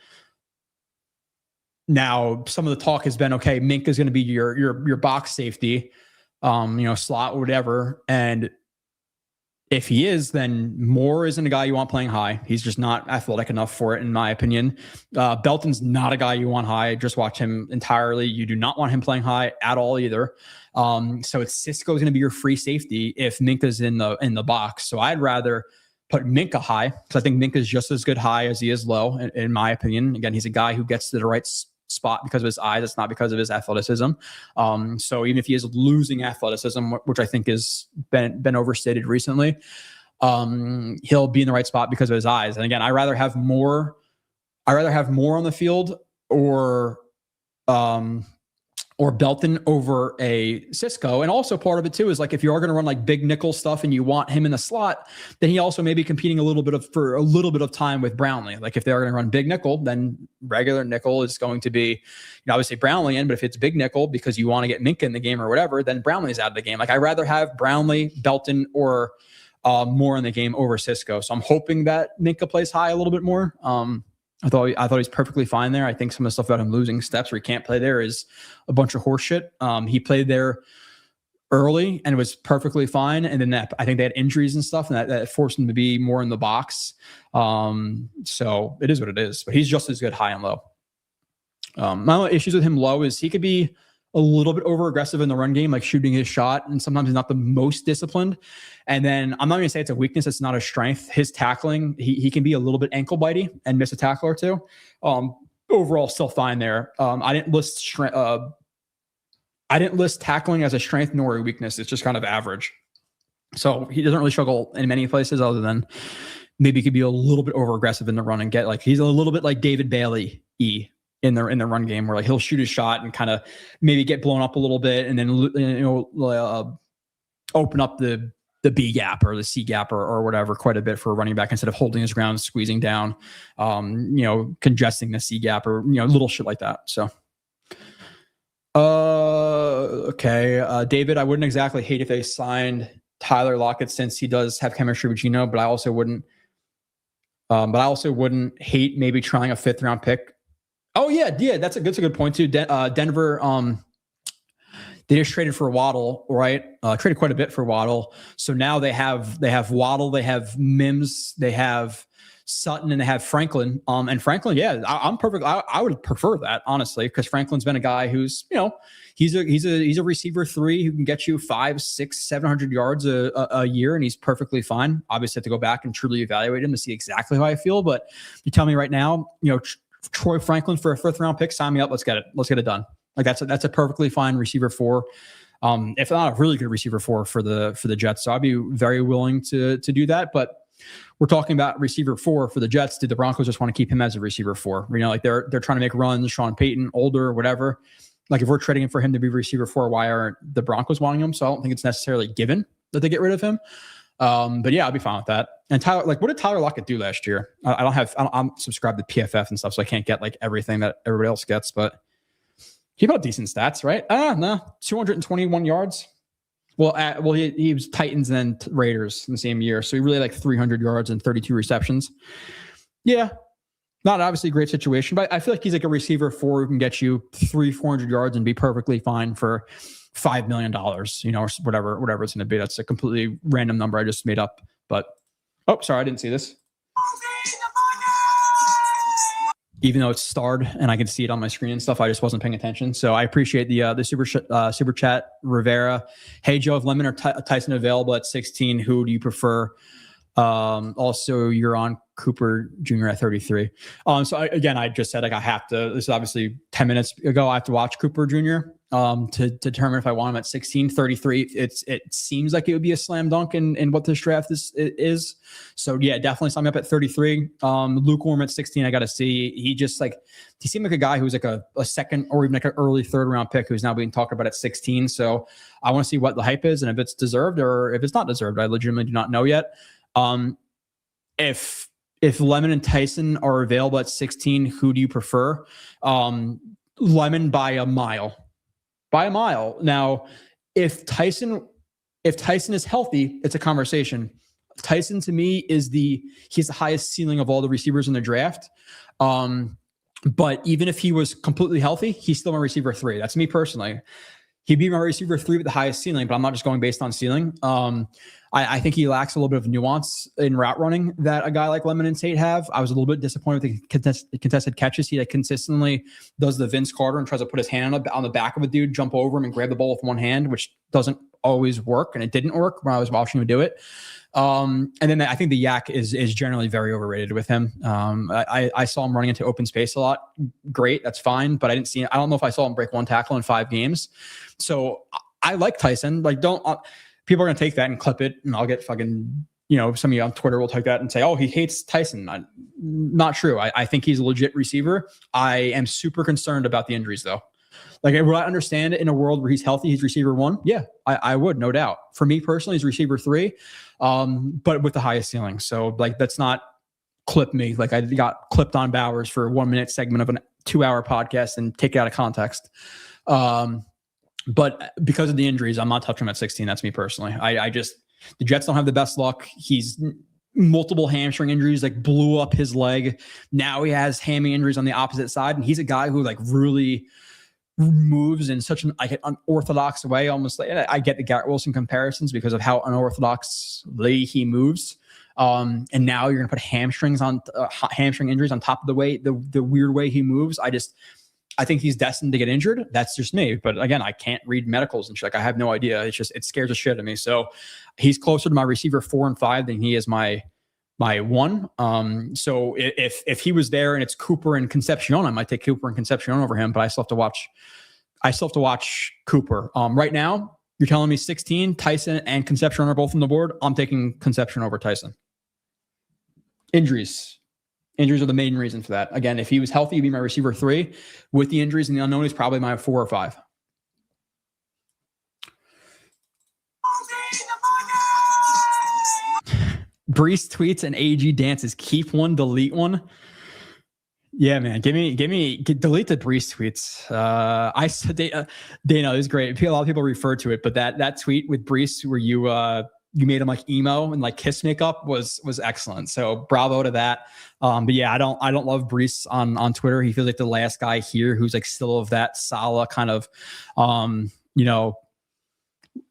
Now, some of the talk has been, okay, Mink is going to be your box safety, slot or whatever. And if he is, then Moore isn't a guy you want playing high. He's just not athletic enough for it, in my opinion. Belton's not a guy you want high. Just watch him entirely. You do not want him playing high at all either. So it's Cisco's going to be your free safety if Minka's in the box. So I'd rather put Minka high, because I think Minka is just as good high as he is low, in my opinion. Again, he's a guy who gets to the right spot because of his eyes. It's not because of his athleticism. So even if he is losing athleticism, which I think has been overstated recently, he'll be in the right spot because of his eyes. And again, I'd rather have more on the field or Belton over a Cisco. And also part of it too is like, if you are going to run like big nickel stuff and you want him in the slot, then he also may be competing for a little bit of time with Brownlee. Like if they're going to run big nickel, then regular nickel is going to be, obviously Brownlee in, but if it's big nickel because you want to get Minka in the game or whatever, then Brownlee's out of the game. Like I'd rather have Brownlee, Belton, or more in the game over Cisco. So I'm hoping that Minka plays high a little bit more. I thought he's perfectly fine there. I think some of the stuff about him losing steps where he can't play there is a bunch of horseshit. He played there early and was perfectly fine. And then I think they had injuries and stuff, and that forced him to be more in the box. So it is what it is. But he's just as good high and low. My only issues with him low is he could be a little bit over aggressive in the run game, like shooting his shot, and sometimes he's not the most disciplined. And then I'm not going to say it's a weakness. It's not a strength. His tackling, he can be a little bit ankle bitey and miss a tackle or two. Overall, still fine there. I didn't list tackling as a strength nor a weakness. It's just kind of average. So he doesn't really struggle in many places other than maybe he could be a little bit over aggressive in the run and get like, he's a little bit like David Bailey in the run game, where like he'll shoot his shot and kind of maybe get blown up a little bit and then open up the B gap or the C gap or whatever quite a bit for a running back instead of holding his ground, squeezing down, congesting the C gap or little shit like that. So okay, David, I wouldn't exactly hate if they signed Tyler Lockett since he does have chemistry with Gino, but I also wouldn't hate maybe trying a 5th round pick. Oh yeah, that's a good point too. Denver, they just traded for Waddle, right? Traded quite a bit for Waddle. So now they have Waddle, they have Mims, they have Sutton, and they have Franklin. And Franklin, yeah, I'm perfect. I would prefer that honestly, because Franklin's been a guy who's he's a receiver 3 who can get you 500, 600, 700 yards a year, and he's perfectly fine. Obviously, have to go back and truly evaluate him to see exactly how I feel. But you tell me right now, Troy Franklin for a 5th round pick, sign me up. Let's get it done. Like that's a perfectly fine receiver 4. If not a really good receiver 4 for the Jets. So I'd be very willing to do that. But we're talking about receiver 4 for the Jets. Did the Broncos just want to keep him as a receiver 4? Like they're trying to make runs, Sean Payton, older, whatever. Like if we're trading for him to be receiver 4, why aren't the Broncos wanting him? So I don't think it's necessarily given that they get rid of him. But yeah, I'll be fine with that. And Tyler, like, what did Tyler Lockett do last year? I'm subscribed to PFF and stuff, so I can't get like everything that everybody else gets, but he put decent stats, right? No, 221 yards. Well, he was Titans and then Raiders in the same year, so he really like 300 yards and 32 receptions. Yeah, not obviously a great situation, but I feel like he's like a receiver 4 who can get you 300-400 yards and be perfectly fine for $5 million, or whatever it's going to be. That's a completely random number I just made up. But sorry, I didn't see this. Even though it's starred and I can see it on my screen and stuff, I just wasn't paying attention. So I appreciate the super chat, Rivera. Hey Joe, if Lemon or Tyson available at 16, who do you prefer? Also, you're on Cooper Jr. at 33. So I just said like I have to. This is obviously 10 minutes ago. I have to watch Cooper Jr. To determine if I want him at 16, 33. It seems like it would be a slam dunk in what this draft is. So yeah, definitely sign me up at 33. Lukewarm at 16. I got to see. He seemed like a guy who's like a second or even like an early 3rd round pick who's now being talked about at 16. So I want to see what the hype is and if it's deserved or if it's not deserved. I legitimately do not know yet. If Lemon and Tyson are available at 16, who do you prefer? Lemon by a mile. Now, if Tyson is healthy, it's a conversation. Tyson to me he's the highest ceiling of all the receivers in the draft. But even if he was completely healthy, he's still my receiver 3. That's me personally. He'd be my receiver 3 with the highest ceiling, but I'm not just going based on ceiling. I think he lacks a little bit of nuance in route running that a guy like Lemon and Tate have. I was a little bit disappointed with the contested catches. He consistently does the Vince Carter and tries to put his hand on the back of a dude, jump over him and grab the ball with one hand, which doesn't always work, and it didn't work when I was watching him do it. And then I think the yak is generally very overrated with him. I saw him running into open space a lot. Great, that's fine, but I don't know if I saw him break one tackle in 5 games. So I like Tyson. Like, people are gonna take that and clip it, and I'll get fucking, some of you on Twitter will take that and say, oh, he hates Tyson. Not true. I think he's a legit receiver. I am super concerned about the injuries, though. Like, would I understand it in a world where he's healthy, he's receiver 1? Yeah, I would, no doubt. For me personally, he's receiver 3, but with the highest ceiling. So, like, that's not clip me. Like, I got clipped on Bowers for a 1-minute segment of a 2-hour podcast and take it out of context. But because of the injuries, I'm not touching him at 16. That's me personally. The Jets don't have the best luck. He's multiple hamstring injuries, like, blew up his leg. Now he has hammy injuries on the opposite side, and he's a guy who, like, really moves in such an unorthodox way. Almost like, I get the Garrett Wilson comparisons because of how unorthodoxly he moves. And now you're going to put hamstring injuries on top of the weird way he moves. I think he's destined to get injured. That's just me. But again, I can't read medicals and shit. Like, I have no idea. It scares the shit out of me. So he's closer to my receiver 4 and 5 than he is my 1. So if he was there and it's Cooper and Concepcion, I might take Cooper and Concepcion over him, but I still have to watch Cooper. Right now, you're telling me 16, Tyson and Concepcion are both on the board. I'm taking Concepcion over Tyson. Injuries are the main reason for that. Again, if he was healthy, he'd be my receiver 3. With the injuries and the unknown, he's probably my 4 or 5. Brees tweets and AG dances. Keep one, delete one. Yeah, man. Delete the Brees tweets. Dana is great. A lot of people refer to it, but that tweet with Brees where you made him like emo and like kiss makeup was excellent. So bravo to that. But yeah, I don't love Brees on Twitter. He feels like the last guy here who's like still of that Salah kind of,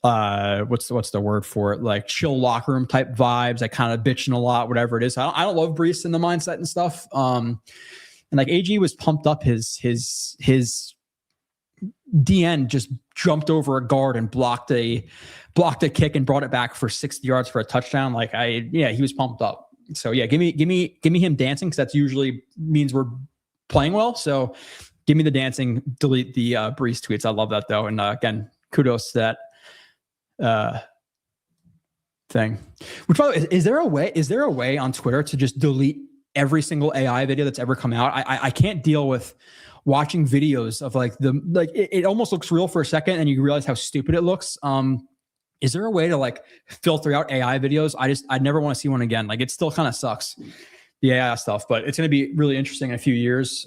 what's the word for it? Like chill locker room type vibes, like kind of bitching a lot, whatever it is. I don't love Brees in the mindset and stuff. And like AG was pumped up, his DN just jumped over a guard and blocked a kick and brought it back for 60 yards for a touchdown. He was pumped up. So yeah, give me him dancing, because that's usually means we're playing well. So give me the dancing, delete the Brees tweets. I love that though. And again, kudos to that thing. Which, by the way, is there a way on Twitter to just delete every single AI video that's ever come out? I can't deal with watching videos of it almost looks real for a second and you realize how stupid it looks. Is there a way to like filter out AI videos? I never want to see one again. Like, it still kind of sucks, the AI stuff, but it's going to be really interesting in a few years.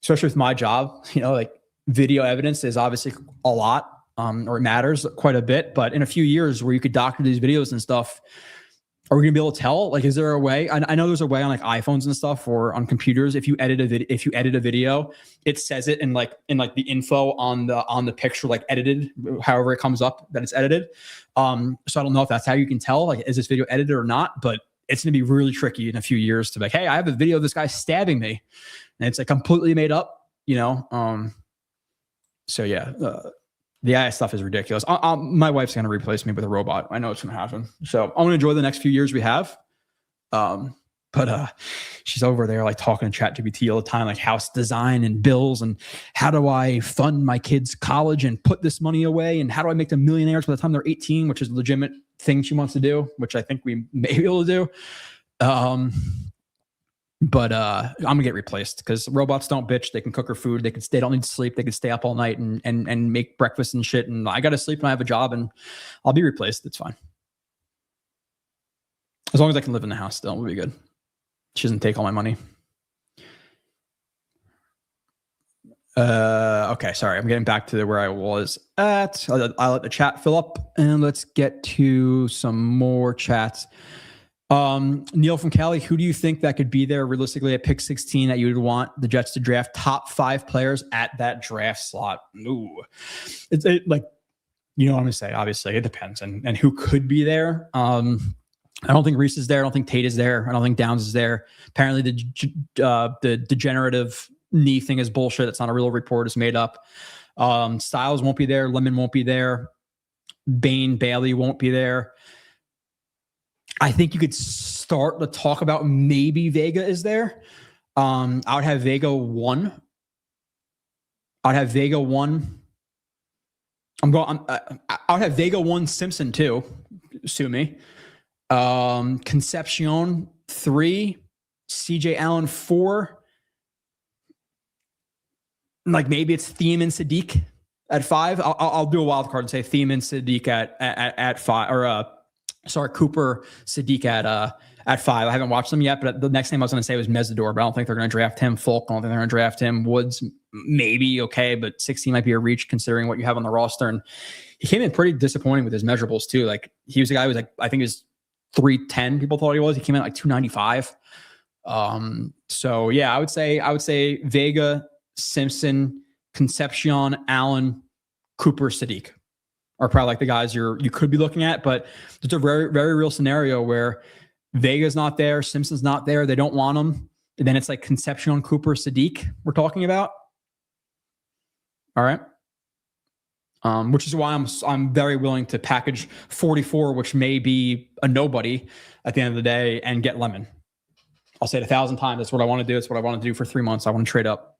Especially with my job, like video evidence is obviously a lot, or it matters quite a bit, but in a few years where you could doctor these videos and stuff, are we gonna be able to tell? Like, is there a way? I know there's a way on like iPhones and stuff or on computers. If you edit a video, it says it in the info on the picture, like edited, however it comes up that it's edited. So I don't know if that's how you can tell, like, is this video edited or not? But it's gonna be really tricky in a few years to be like, hey, I have a video of this guy stabbing me, and it's like completely made up, So yeah. The AI stuff is ridiculous. My wife's going to replace me with a robot. I know it's going to happen. So I'm going to enjoy the next few years we have. But she's over there like talking to ChatGPT all the time, like house design and bills and how do I fund my kids' college and put this money away and how do I make them millionaires by the time they're 18, which is a legitimate thing she wants to do, which I think we may be able to do. But I'm gonna get replaced because robots don't bitch. They can cook her food. They don't need to sleep. They can stay up all night and make breakfast and shit. And I gotta sleep and I have a job and I'll be replaced. It's fine. As long as I can live in the house still, we'll be good. She doesn't take all my money. Okay, sorry. I'm getting back to where I was at. I'll let the chat fill up and let's get to some more chats. Neil from Cali, who do you think that could be there realistically at pick 16 that you would want the Jets to draft top 5 players at that draft slot? Ooh, it's like, you know what I'm gonna say? Obviously, it depends and who could be there. I don't think Reese is there. I don't think Tate is there. I don't think Downs is there. Apparently, the degenerative knee thing is bullshit. It's not a real report. It's made up. Styles won't be there. Lemon won't be there. Bain, Bailey won't be there. I think you could start to talk about maybe Vega is there. I would have Vega 1. I'd have Vega 1. I would have Vega 1, Simpson 2. Sue me. Concepcion 3. CJ Allen 4. Like maybe it's Thiem and Sadiq at 5. I'll do a wild card and say Thiem and Sadiq at 5, or Cooper, Sadiq at 5. I haven't watched them yet, but the next name I was going to say was Mesidor, but I don't think they're going to draft him. Folk, I don't think they're going to draft him. Woods, maybe okay, but 16 might be a reach considering what you have on the roster. And he came in pretty disappointing with his measurables too. Like he was a guy who was like, I think he was 310. People thought he was. He came in at like 295. So yeah, I would say Vega, Simpson, Concepcion, Allen, Cooper, Sadiq are probably like the guys you could be looking at. But there's a very, very real scenario where Vega's not there, Simpson's not there, they don't want him. And then it's like Concepcion, Cooper, Sadiq we're talking about. All right. Which is why I'm very willing to package 44, which may be a nobody at the end of the day, and get Lemon. I'll say it 1,000 times. That's what I want to do. It's what I want to do for 3 months. I want to trade up.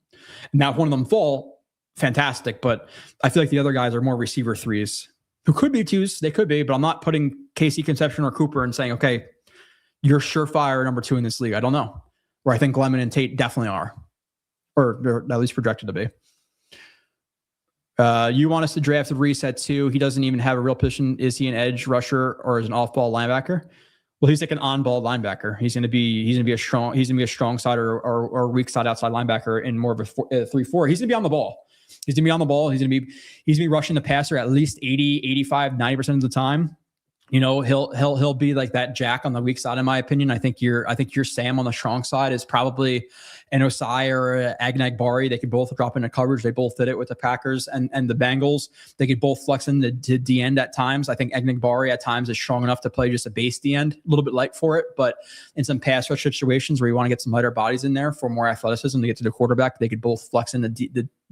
Now, if one of them fall, fantastic. But I feel like the other guys are more receiver 3s who could be 2s. They could be, but I'm not putting Casey, Concepcion, or Cooper and saying, okay, you're surefire number 2 in this league. I don't know. Where I think Lemon and Tate definitely are, or they're at least projected to be. You want us to draft Reese at 2. He doesn't even have a real position. Is he an edge rusher or is an off-ball linebacker? Well, he's like an on-ball linebacker. He's going to be a strong side or weak side outside linebacker in more of a 3-4. He's going to be on the ball. He's going to be rushing the passer at least 80, 85, 90% of the time. You know, he'll be like that Jack on the weak side, in my opinion. I think your Sam on the strong side is probably an Osai or Agnagbari. They could both drop into coverage. They both did it with the Packers and the Bengals. They could both flex into D end at times. I think Agnagbari at times is strong enough to play just a base D end, a little bit light for it, but in some pass rush situations where you want to get some lighter bodies in there for more athleticism to get to the quarterback, they could both flex in the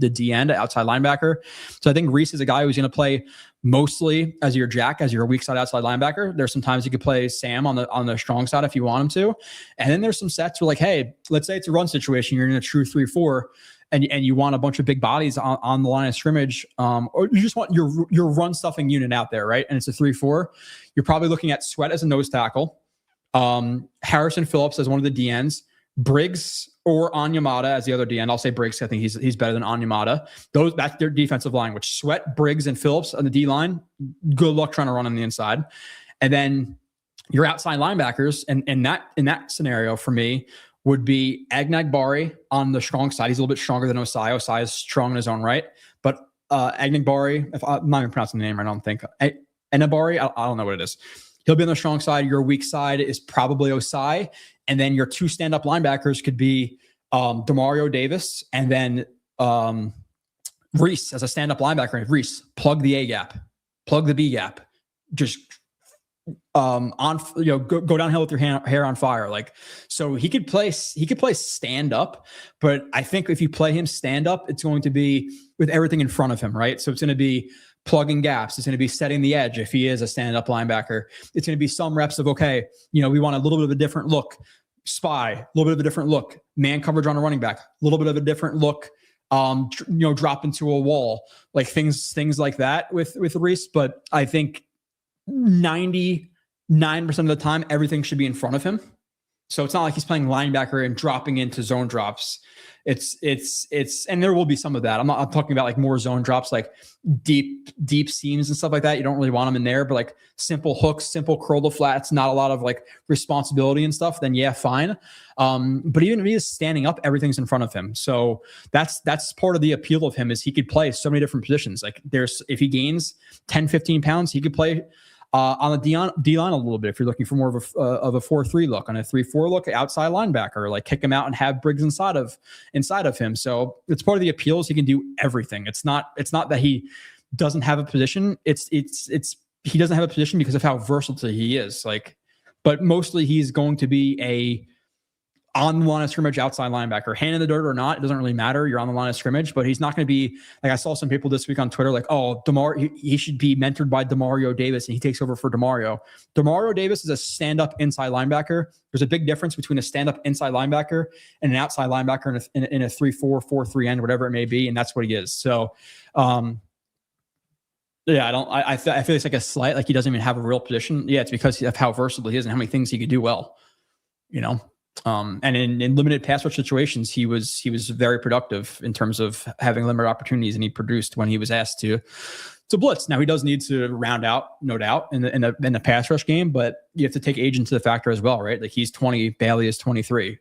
D end, outside linebacker. So I think Reese is a guy who's going to play mostly as your Jack, as your weak side outside linebacker. There's some times you could play Sam on the strong side if you want him to. And then there's some sets where like, hey, let's say it's a run situation. You're in a true 3-4 and you want a bunch of big bodies on the line of scrimmage, or you just want your run stuffing unit out there, right? And it's a 3-4. You're probably looking at Sweat as a nose tackle, Harrison Phillips as one of the DNs, Briggs or Onyemata as the other DN. I'll say Briggs. I think he's better than Onyemata. That's their defensive line, which Sweat, Briggs, and Phillips on the D line. Good luck trying to run on the inside. And then your outside linebackers, and in that scenario for me would be Agnagbari on the strong side. He's a little bit stronger than Osai. Osai is strong in his own right, but Agnagbari, if I'm not even pronouncing the name, I don't think Enabari. I don't know what it is. He'll be on the strong side. Your weak side is probably Osai. And then your 2 stand-up linebackers could be Demario Davis and then Reese as a stand-up linebacker. Reese, plug the A gap, plug the B gap. Just go downhill with your hair on fire. Like, so he could play stand up, but I think if you play him stand up, it's going to be with everything in front of him, right? So it's going to be plugging gaps. It's going to be setting the edge if he is a stand-up linebacker. It's going to be some reps of, okay, we want a little bit of a different look. Spy, a little bit of a different look. Man coverage on a running back, a little bit of a different look. Drop into a wall, like things like that with Reese. But I think 99% of the time, everything should be in front of him. So it's not like he's playing linebacker and dropping into zone drops. It's and there will be some of that. I'm talking about like more zone drops, like deep seams and stuff like that. You don't really want them in there, but like simple hooks, simple curl to flats, not a lot of like responsibility and stuff, then yeah, fine. But even if he is standing up, everything's in front of him. So that's part of the appeal of him is he could play so many different positions. Like if he gains 10, 15 pounds, he could play on the D line a little bit. If you're looking for more of a 4-3 look, on a 3-4 look, outside linebacker, like kick him out and have Briggs inside of him. So it's part of the appeals. He can do everything. It's not that he doesn't have a position. It's he doesn't have a position because of how versatile he is. Like, but mostly he's going to be on the line of scrimmage, outside linebacker, hand in the dirt or not, it doesn't really matter. You're on the line of scrimmage, but he's not going to be like, I saw some people this week on Twitter, like, oh, he should be mentored by Demario Davis and he takes over for Demario. Demario Davis is a stand-up inside linebacker. There's a big difference between a stand-up inside linebacker and an outside linebacker in a 3-4, 4-3 end, whatever it may be. And that's what he is. So, yeah, I feel it's like a slight, like he doesn't even have a real position. Yeah, it's because of how versatile he is and how many things he could do well, and in limited pass rush situations, he was very productive in terms of having limited opportunities, and he produced when he was asked to blitz. Now he does need to round out, no doubt, in the pass rush game, but you have to take age into the factor as well, right? Like he's 20, Bailey is 23.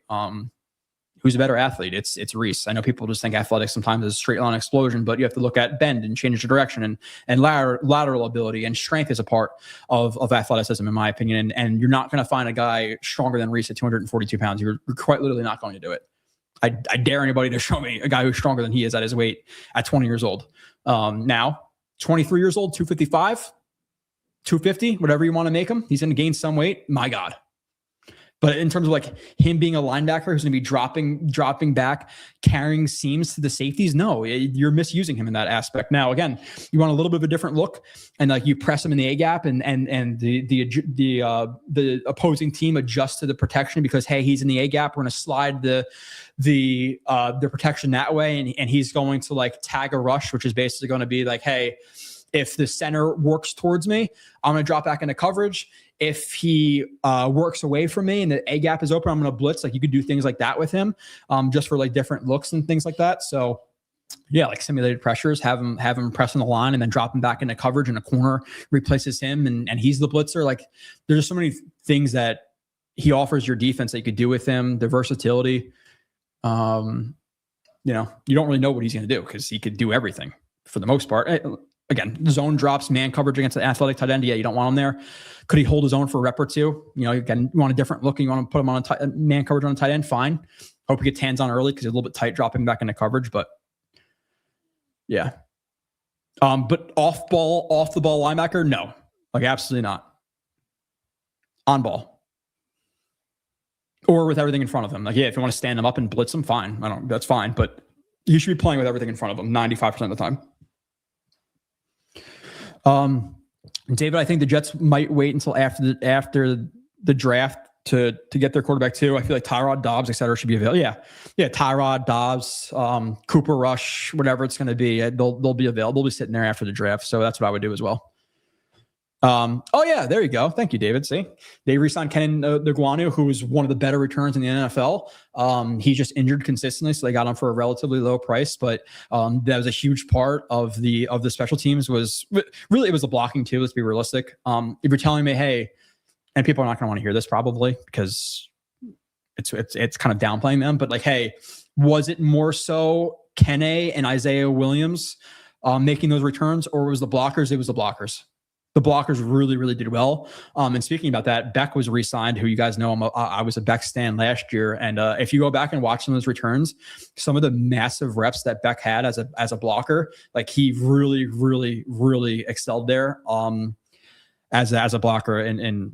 Who's a better athlete? It's Reese. I know people just think athletics sometimes is a straight line explosion, but you have to look at bend and change the direction and lateral ability and strength is a part of athleticism, in my opinion. And you're not going to find a guy stronger than Reese at 242 pounds. You're quite literally not going to do it. I dare anybody to show me a guy who's stronger than he is at his weight at 20 years old. Now, 23 years old, 255, 250, whatever you want to make him. He's going to gain some weight. My God. But in terms of like him being a linebacker who's going to be dropping back, carrying seams to the safeties, no, you're misusing him in that aspect. Now, again, you want a little bit of a different look, and like you press him in the A gap, and the opposing team adjusts to the protection because hey, he's in the A gap. We're going to slide the protection that way, and he's going to like tag a rush, which is basically going to be like, hey, if the center works towards me, I'm going to drop back into coverage. If he works away from me and the A gap is open, I'm going to blitz. Like you could do things like that with him, just for like different looks and things like that. So yeah, like simulated pressures, have him press on the line and then drop him back into coverage, and a corner replaces him and he's the blitzer. Like there's so many things that he offers your defense that you could do with him. The versatility, you don't really know what he's going to do because he could do everything for the most part. Again, zone drops, man coverage against an athletic tight end. Yeah, you don't want him there. Could he hold his own for a rep or two? Again, you want a different look and you want to put him on a man coverage on a tight end. Fine. Hope he gets hands on early because he's a little bit tight dropping back into coverage. But yeah. But off the ball linebacker, no. Like absolutely not. On ball. Or with everything in front of him. Like, yeah, if you want to stand him up and blitz him, fine. That's fine. But you should be playing with everything in front of him 95% of the time. David, I think the Jets might wait until after the draft to get their quarterback too. I feel like Tyrod, Dobbs, et cetera, should be available. Yeah. Tyrod, Dobbs, Cooper Rush, whatever it's going to be, they'll be available. They'll be sitting there after the draft. So that's what I would do as well. Oh yeah, there you go. Thank you, David. See, they re-signed Kenan Nguanu, who is one of the better returns in the NFL. He's just injured consistently, so they got him for a relatively low price. But that was a huge part of the special teams. Was really it was the blocking too. Let's be realistic. If you're telling me, hey, and people are not going to want to hear this probably because it's kind of downplaying them. But like, hey, was it more so Kene and Isaiah Williams making those returns, or was the blockers? It was the blockers. The blockers really, really did well. And speaking about that, Beck was re-signed, who you guys know I was a Beck stan last year. And if you go back and watch some of those returns, some of the massive reps that Beck had as a blocker, like he really, really, really excelled there as a blocker in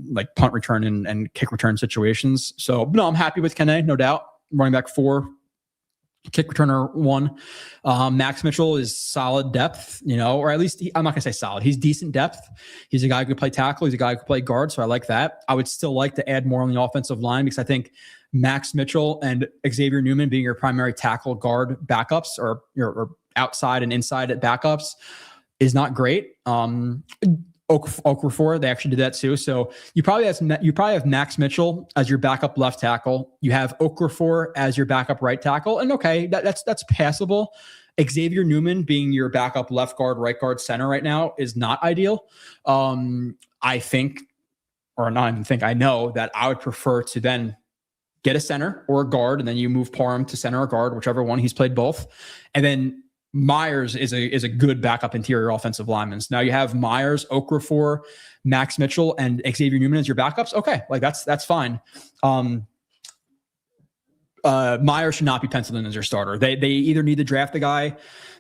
like punt return and kick return situations. So no, I'm happy with Kene, no doubt. Running back 4. Kick returner 1. Max Mitchell is solid depth, or at least I'm not going to say solid. He's decent depth. He's a guy who could play tackle. He's a guy who could play guard. So I like that. I would still like to add more on the offensive line because I think Max Mitchell and Xavier Newman being your primary tackle guard backups or outside and inside at backups is not great. Okafor, they actually did that too. So you probably have Max Mitchell as your backup left tackle. You have Okafor as your backup right tackle, and okay, that's passable. Xavier Newman being your backup left guard, right guard, center right now is not ideal. I think, or not even think, I know that I would prefer to then get a center or a guard, and then you move Parham to center or guard, whichever one. He's played both, and then Myers is a good backup interior offensive lineman. So now you have Myers, Okafor, Max Mitchell, and Xavier Newman as your backups. Okay, like that's fine. Myers should not be penciled in as your starter. They either need to draft a guy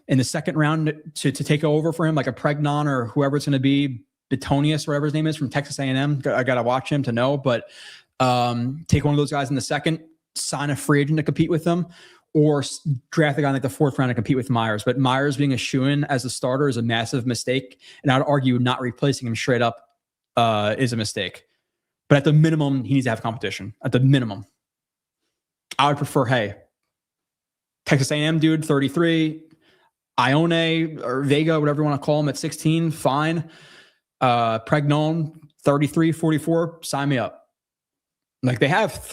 in the second round to take over for him, like a Pregnon or whoever it's going to be, Betonius, whatever his name is from Texas A&M. I got to watch him to know, but take one of those guys in the second, sign a free agent to compete with them, or draft a guy in like the fourth round to compete with Myers. But Myers being a shoo-in as a starter is a massive mistake. And I would argue not replacing him straight up is a mistake. But at the minimum, he needs to have competition. At the minimum. I would prefer, hey, Texas A&M dude, 33, Ione or Vega, whatever you want to call him, at 16, fine. Pregnon, 33, 44, sign me up. Like they have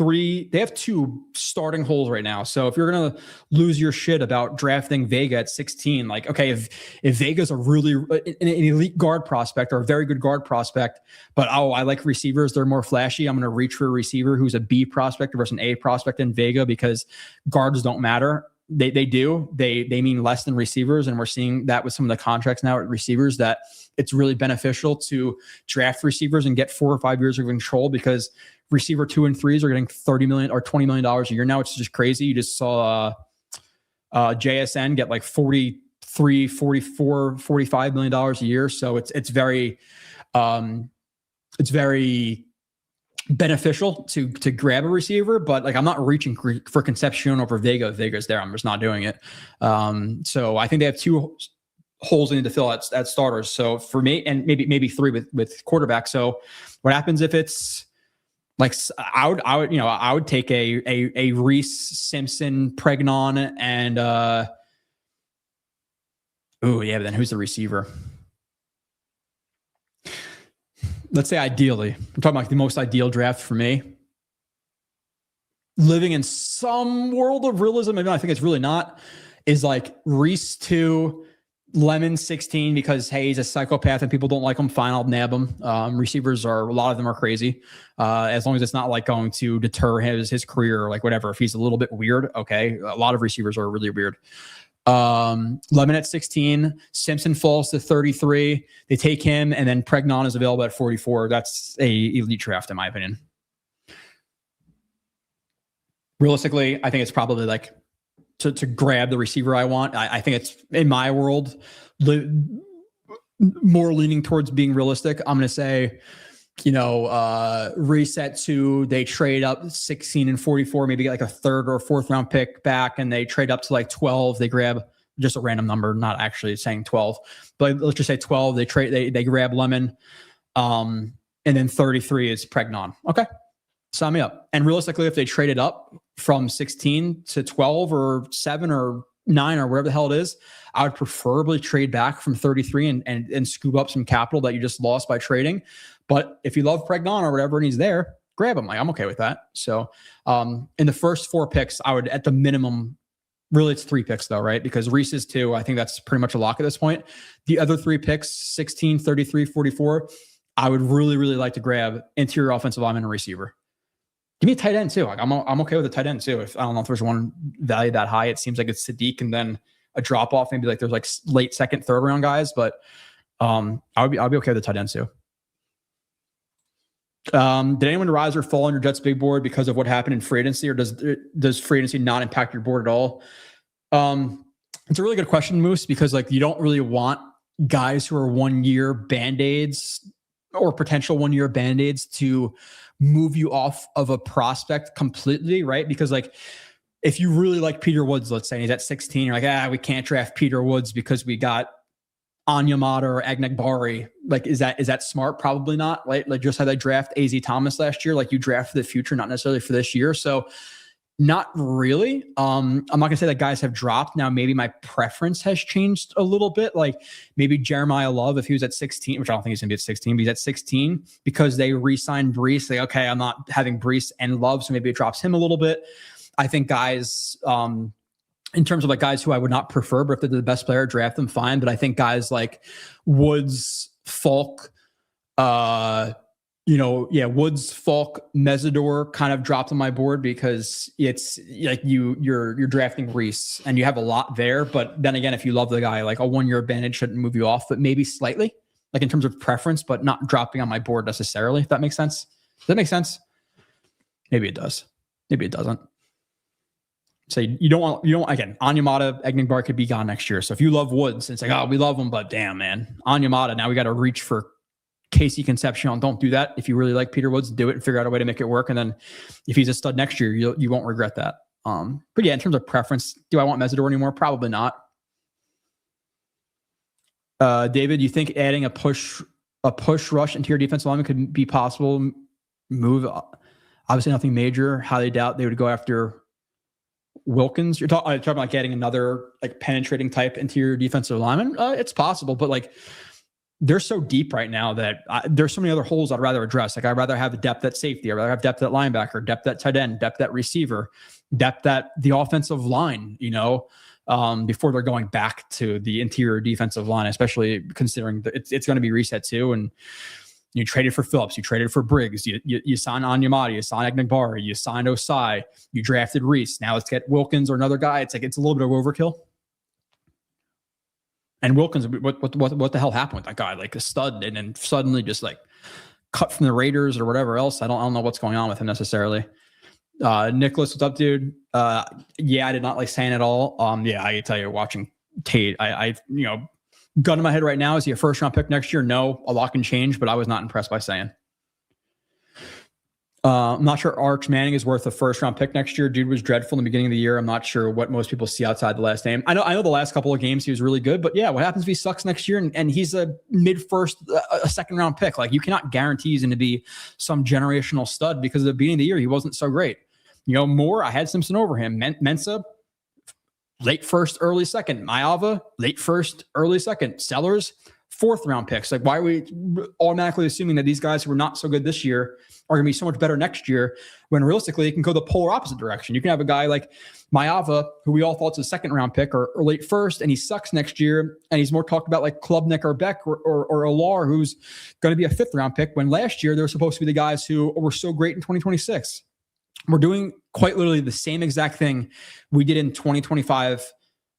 two starting holes right now. So if you're going to lose your shit about drafting Vega at 16, like, okay, if Vega's an elite guard prospect or a very good guard prospect, but, I like receivers, they're more flashy, I'm going to reach for a receiver who's a B prospect versus an A prospect in Vega because guards don't matter. They do. They mean less than receivers. And we're seeing that with some of the contracts now at receivers, that it's really beneficial to draft receivers and get 4 or 5 years of control, because receiver 2 and 3s are getting $30 million or $20 million a year now, which is just crazy. You just saw JSN get like $43, $44, $45 million a year. So it's very beneficial to grab a receiver, but like I'm not reaching for Concepcion over Vega. Vega's there. I'm just not doing it. So I think they have 2 holes they need to fill at starters. So for me, and maybe 3 with quarterback. So what happens if it's like, I would take a Reese, Simpson, Pregnon, and but then who's the receiver? Let's say ideally, I'm talking about the most ideal draft for me. Living in some world of realism, maybe I think it's really not, is like Reese 2, Lemon 16, because hey, he's a psychopath and people don't like him. Fine, I'll nab him. Receivers a lot of them are crazy. As long as it's not like going to deter his career or like whatever. If he's a little bit weird, okay. A lot of receivers are really weird. Lemon at 16, Simpson falls to 33. They take him, and then Pregnon is available at 44. That's a elite draft in my opinion. Realistically, I think it's probably like to grab the receiver I want. I think it's, in my world, more leaning towards being realistic. I'm going to say, reset 2, they trade up 16 and 44, maybe get like a 3rd or 4th round pick back, and they trade up to like 12. They grab just a random number, not actually saying 12, but let's just say 12. They grab Lemon, and then 33 is Pregnon. Okay, sign me up. And realistically, if they traded up from 16 to 12 or 7 or 9 or whatever the hell it is, I would preferably trade back from 33 and scoop up some capital that you just lost by trading. But if you love Pregnon or whatever and he's there, grab him. Like, I'm okay with that. So in the first 4 picks, I would, at the minimum, really it's 3 picks though, right? Because Reese's 2, I think that's pretty much a lock at this point. The other 3 picks, 16, 33, 44, I would really, really like to grab interior offensive lineman and receiver. Give me a tight end too. Like, I'm okay with a tight end too. If I don't know if there's one value that high, it seems like it's Sadiq and then a drop off. Maybe like there's like late 2nd, 3rd round guys, but I'll be okay with the tight end too. Did anyone rise or fall on your Jets big board because of what happened in free agency, or does free agency not impact your board at all? It's a really good question, Moose, because like you don't really want guys who are 1-year band-aids or potential 1-year band-aids to move you off of a prospect completely, right? Because like if you really like Peter Woods, let's say, and he's at 16, you're like, we can't draft Peter Woods because we got Anyamata or Agnegbari. Like, is that smart? Probably not. Right? Like just how they draft AZ Thomas last year. Like you draft for the future, not necessarily for this year. So not really. I'm not gonna say that guys have dropped. Now, maybe my preference has changed a little bit. Like maybe Jeremiah Love, if he was at 16, which I don't think he's gonna be at 16, but he's at 16 because they re-signed Brees. Like, okay, I'm not having Brees and Love, so maybe it drops him a little bit. I think guys, in terms of like guys who I would not prefer, but if they're the best player, draft them, fine. But I think guys like Woods, Falk, Woods, Falk, Mesidor kind of dropped on my board because it's like you're drafting Reese and you have a lot there. But then again, if you love the guy, like a 1-year advantage shouldn't move you off, but maybe slightly, like in terms of preference, but not dropping on my board necessarily, if that makes sense. Does that make sense? Maybe it does. Maybe it doesn't. So you don't want, again, Anyamata, Agnegbari could be gone next year. So if you love Woods, it's like, we love him, but damn, man, Anyamata, now we got to reach for Casey Concepcion, don't do that. If you really like Peter Woods, do it and figure out a way to make it work. And then if he's a stud next year, you won't regret that. But yeah, in terms of preference, do I want Mesidor anymore? Probably not. David, you think adding a push rush into your defensive lineman could be possible? Move, obviously nothing major. Highly doubt they would go after Wilkins. You're talking about like adding another like penetrating type into your defensive lineman. It's possible, but like they're so deep right now that there's so many other holes I'd rather address. Like I'd rather have depth at safety. I'd rather have depth at linebacker, depth at tight end, depth at receiver, depth at the offensive line, before they're going back to the interior defensive line, especially considering that it's going to be reset too. And you traded for Phillips, you traded for Briggs, you signed Onyemata, you signed Agnegbari, you signed Osai, you drafted Reese. Now let's get Wilkins or another guy. It's a little bit of overkill. And Wilkins, what the hell happened with that guy? Like a stud, and then suddenly just like cut from the Raiders or whatever else. I don't know what's going on with him necessarily. Nicholas, what's up, dude? Yeah, I did not like saying it all. Yeah, I can tell you, watching Tate, I gun in my head right now, is he a first round pick next year? No, a lot can change, but I was not impressed by saying. I'm not sure Arch Manning is worth a first round pick next year. Dude was dreadful in the beginning of the year. I'm not sure what most people see outside the last name. I know the last couple of games he was really good, but yeah, what happens if he sucks next year and he's a a second round pick? Like, you cannot guarantee he's going to be some generational stud because at the beginning of the year he wasn't so great. Moore, I had Simpson over him. Mensa, late first, early second. Maava, late first, early second. Sellers, fourth round picks. Like, why are we automatically assuming that these guys who were not so good this year are going to be so much better next year, when realistically it can go the polar opposite direction? You can have a guy like Maava, who we all thought was a second round pick or late first, and he sucks next year, and he's more talked about like Klubnik or Beck or Alar, who's going to be a fifth round pick, when last year they were supposed to be the guys who were so great in 2026. We're doing quite literally the same exact thing we did in 2025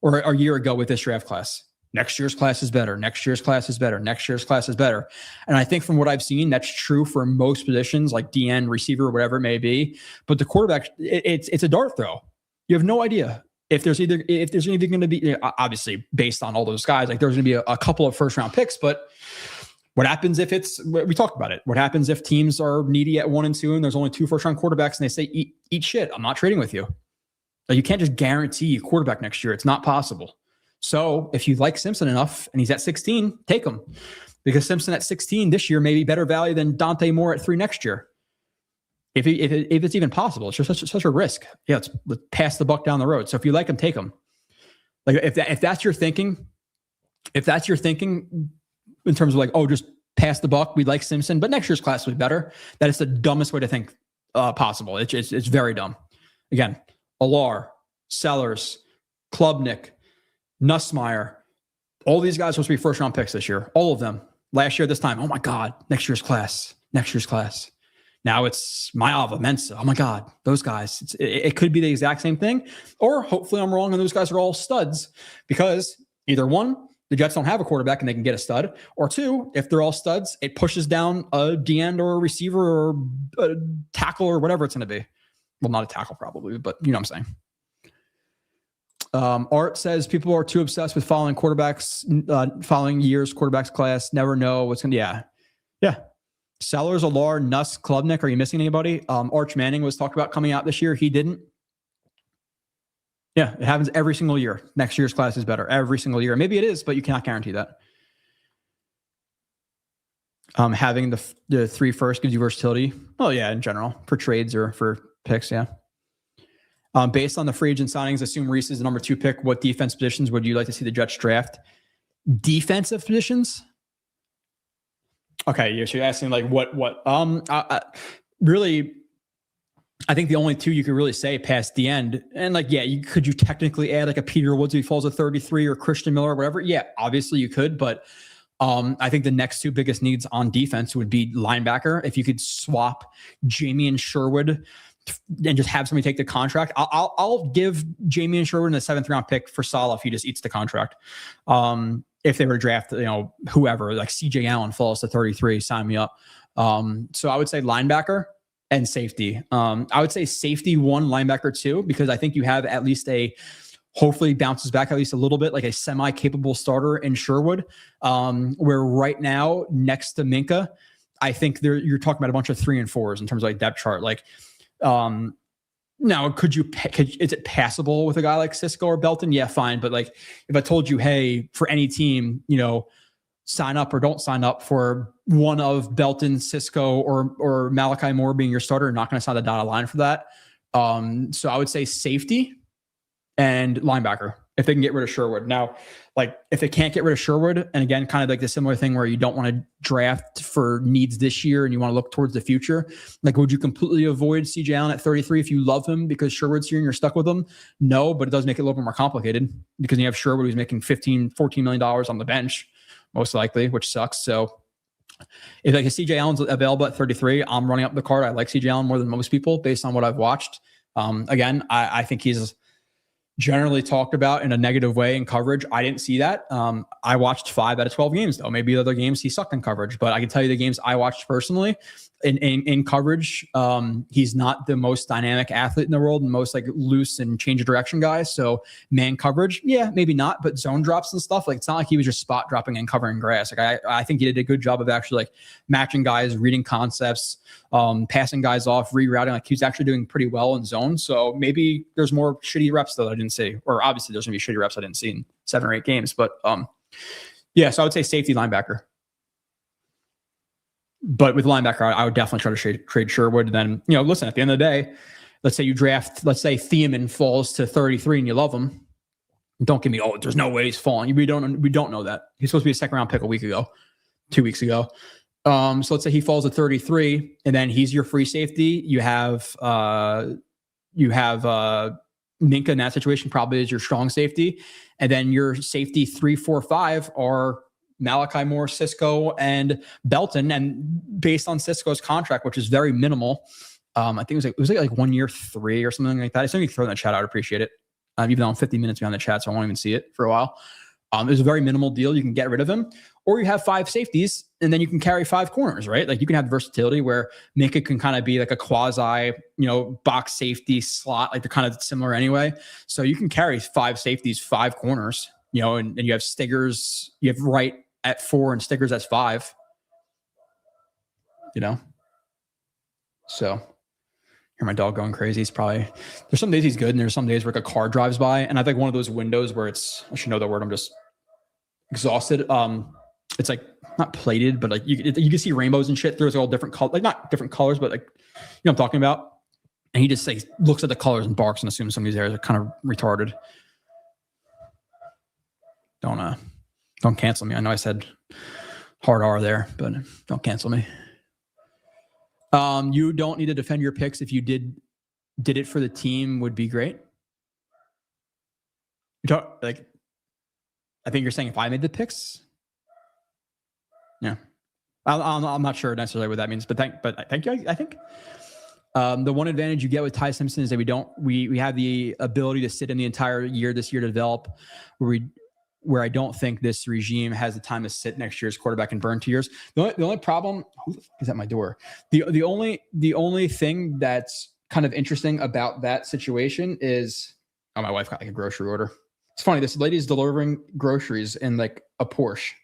or a year ago with this draft class. Next year's class is better. Next year's class is better. Next year's class is better. And I think from what I've seen, that's true for most positions, like DN, receiver, whatever it may be. But the quarterback, it's a dart throw. You have no idea if there's either going to be, obviously based on all those guys, like there's going to be a couple of first round picks. But what happens if we talked about it. What happens if teams are needy at 1 and 2 and there's only 2 first round quarterbacks and they say, eat shit, I'm not trading with you. Like, you can't just guarantee a quarterback next year. It's not possible. So if you like Simpson enough and he's at 16, take him, because Simpson at 16 this year may be better value than Dante Moore at 3 next year. If it's even possible, it's just such a risk. Yeah, let's pass the buck down the road. So if you like him, take him. Like, if that's your thinking, in terms of like, oh, just pass the buck, we like Simpson, but next year's class will be better, that is the dumbest way to think possible. It's very dumb. Again, Alar, Sellers, Klubnik, Nussmeier, all these guys are supposed to be first round picks this year. All of them. Last year, this time, oh my God, next year's class. Now it's Maava, Mensa. Oh my God, those guys. It could be the exact same thing, or hopefully I'm wrong and those guys are all studs, because either one, the Jets don't have a quarterback and they can get a stud, or two, if they're all studs, it pushes down a D-end or a receiver or a tackle or whatever it's going to be. Well, not a tackle probably, but you know what I'm saying. Art says people are too obsessed with following years quarterbacks class. Never know what's going to, yeah. Sellers, Alar, Nuss, Klubnik. Are you missing anybody? Arch Manning was talked about coming out this year. He didn't. Yeah, it happens every single year. Next year's class is better every single year. Maybe it is, but you cannot guarantee that. Having the 3 first gives you versatility. Oh yeah, in general, for trades or for picks, yeah. Based on the free agent signings, assume Reese is the number 2 pick. What defense positions would you like to see the Jets draft? Defensive positions? Okay, so you're asking like what? Really, I think the only 2 you could really say past the end, and like, yeah, could you technically add like a Peter Woods if he falls at 33 or Christian Miller or whatever? Yeah, obviously you could, but I think the next 2 biggest needs on defense would be linebacker. If you could swap Jamie and Sherwood and just have somebody take the contract, I'll give Jamie and Sherwood in the 7th round pick for Saleh if he just eats the contract. If they were to draft, whoever, like CJ Allen falls to 33, sign me up. So I would say linebacker and safety. I would say safety 1, linebacker 2, because I think you have at least a hopefully bounces back at least a little bit, like a semi-capable starter in Sherwood, where right now, next to Minka, I think you're talking about a bunch of 3 and 4s in terms of like depth chart. Like, now, is it passable with a guy like Cisco or Belton? Yeah, fine. But like, if I told you, hey, for any team, sign up or don't sign up for one of Belton, Cisco, or Malachi Moore being your starter, not going to sign the dotted line for that. So I would say safety and linebacker if they can get rid of Sherwood. Now, like if they can't get rid of Sherwood, and again, kind of like the similar thing where you don't want to draft for needs this year and you want to look towards the future, like would you completely avoid CJ Allen at 33 if you love him because Sherwood's here and you're stuck with him? No, but it does make it a little bit more complicated because you have Sherwood who's making $14 million on the bench, most likely, which sucks. So if like a CJ Allen's available at 33, I'm running up the card. I like CJ Allen more than most people based on what I've watched. Again, I think he's generally talked about in a negative way in coverage. I didn't see that. I watched 5 out of 12 games though. Maybe the other games he sucked in coverage, but I can tell you the games I watched personally in coverage, he's not the most dynamic athlete in the world and most like loose and change of direction guy. So man coverage, yeah, maybe not, but zone drops and stuff, like it's not like he was just spot dropping and covering grass. Like I think he did a good job of actually like matching guys, reading concepts, passing guys off, rerouting. Like he's actually doing pretty well in zone. So maybe there's more shitty reps that I didn't see, or obviously there's gonna be shitty reps I didn't see in 7 or 8 games, but yeah, so I would say safety, linebacker. But with linebacker, I would definitely try to trade Sherwood. Then, listen, at the end of the day, let's say you draft, let's say Thiemann falls to 33 and you love him. Don't give me, there's no way he's falling. We don't know that. He's supposed to be a 2nd round pick 2 weeks ago. So let's say he falls at 33 and then he's your free safety. You have Minka in that situation probably is your strong safety. And then your safety 3, 4, 5 are Malachi Moore, Cisco, and Belton. And based on Cisco's contract, which is very minimal, I think it was like 1 year 3 or something like that. If somebody could throw in the chat, I would appreciate it. Even though I'm 50 minutes behind the chat, so I won't even see it for a while. It was a very minimal deal. You can get rid of him, or you have 5 safeties, and then you can carry 5 corners, right? Like you can have versatility where Minka can kind of be like a quasi, box safety slot, like they're kind of similar anyway. So you can carry 5 safeties, 5 corners, and you have Stiggers, you have Wright at 4 and Stiggers at 5, So hear my dog going crazy. There's some days he's good and there's some days where like a car drives by and I think one of those windows where I should know the word, I'm just exhausted. It's like not plated, but like you can see rainbows and shit through. It's all different colors, like not different colors, but like, what I'm talking about. And he just like looks at the colors and barks and assumes some of these areas are kind of retarded. Don't cancel me. I know I said hard R there, but don't cancel me. You don't need to defend your picks. If you did it for the team, would be great. I think you're saying if I made the picks. Yeah, I'm not sure necessarily what that means, but thank you. I think the one advantage you get with Ty Simpson is that we have the ability to sit in the entire year this year to develop, where I don't think this regime has the time to sit next year's quarterback and burn 2 years. The only problem, who the fuck is at my door? The only thing that's kind of interesting about that situation is, my wife got like a grocery order. It's funny. This lady is delivering groceries in like a Porsche.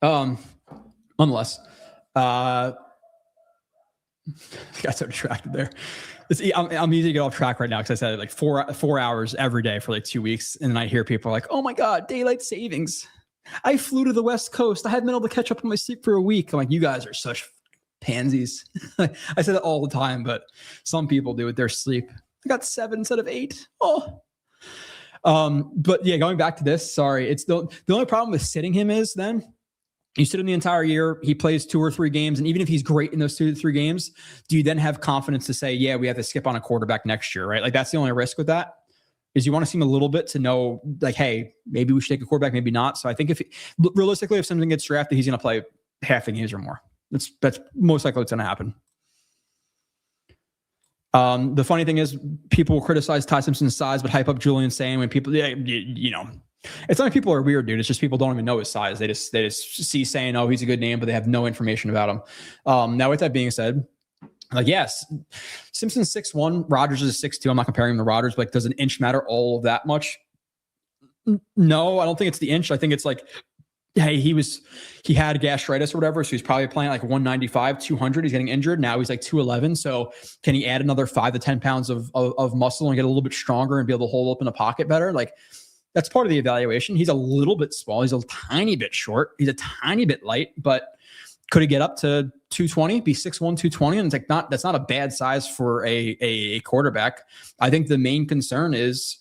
Nonetheless, I got so distracted there. I'm easy to get off track right now because I said it like 4 hours every day for like 2 weeks. And then I hear people like, oh my God, daylight savings. I flew to the West Coast. I haven't been able to catch up on my sleep for a week. I'm like, you guys are such pansies. I say that all the time, but some people do with their sleep. I got 7 instead of 8. Oh. But yeah, going back to this, sorry. It's the only problem with sitting him is then you sit him the entire year, he plays 2 or 3 games, and even if he's great in those 2 to 3 games, do you then have confidence to say, yeah, we have to skip on a quarterback next year, right? Like that's the only risk with that, is you want to see him a little bit to know, like, hey, maybe we should take a quarterback, maybe not. So I think realistically, if something gets drafted, he's going to play half the games or more. That's most likely what's going to happen. The funny thing is, people will criticize Ty Simpson's size, but hype up Julian Sain when people, it's not like people are weird, dude. It's just people don't even know his size. They just see saying, oh, he's a good name, but they have no information about him. Now, with that being said, Like, yes, Simpson's 6'1", Rodgers is 6'2". I'm not comparing him to Rodgers, but like, does an inch matter all that much? No, I don't think it's the inch. I think it's like, hey, he had gastritis or whatever, so he's probably playing like 195, 200. He's getting injured. Now he's like 211. So can he add another 5 to 10 pounds of muscle and get a little bit stronger and be able to hold up in a pocket better? Like, that's part of the evaluation. He's a little bit small. He's a tiny bit short. He's a tiny bit light, but could he get up to 220, be 6'1", 220? And it's like, that's not a bad size for a quarterback. I think the main concern is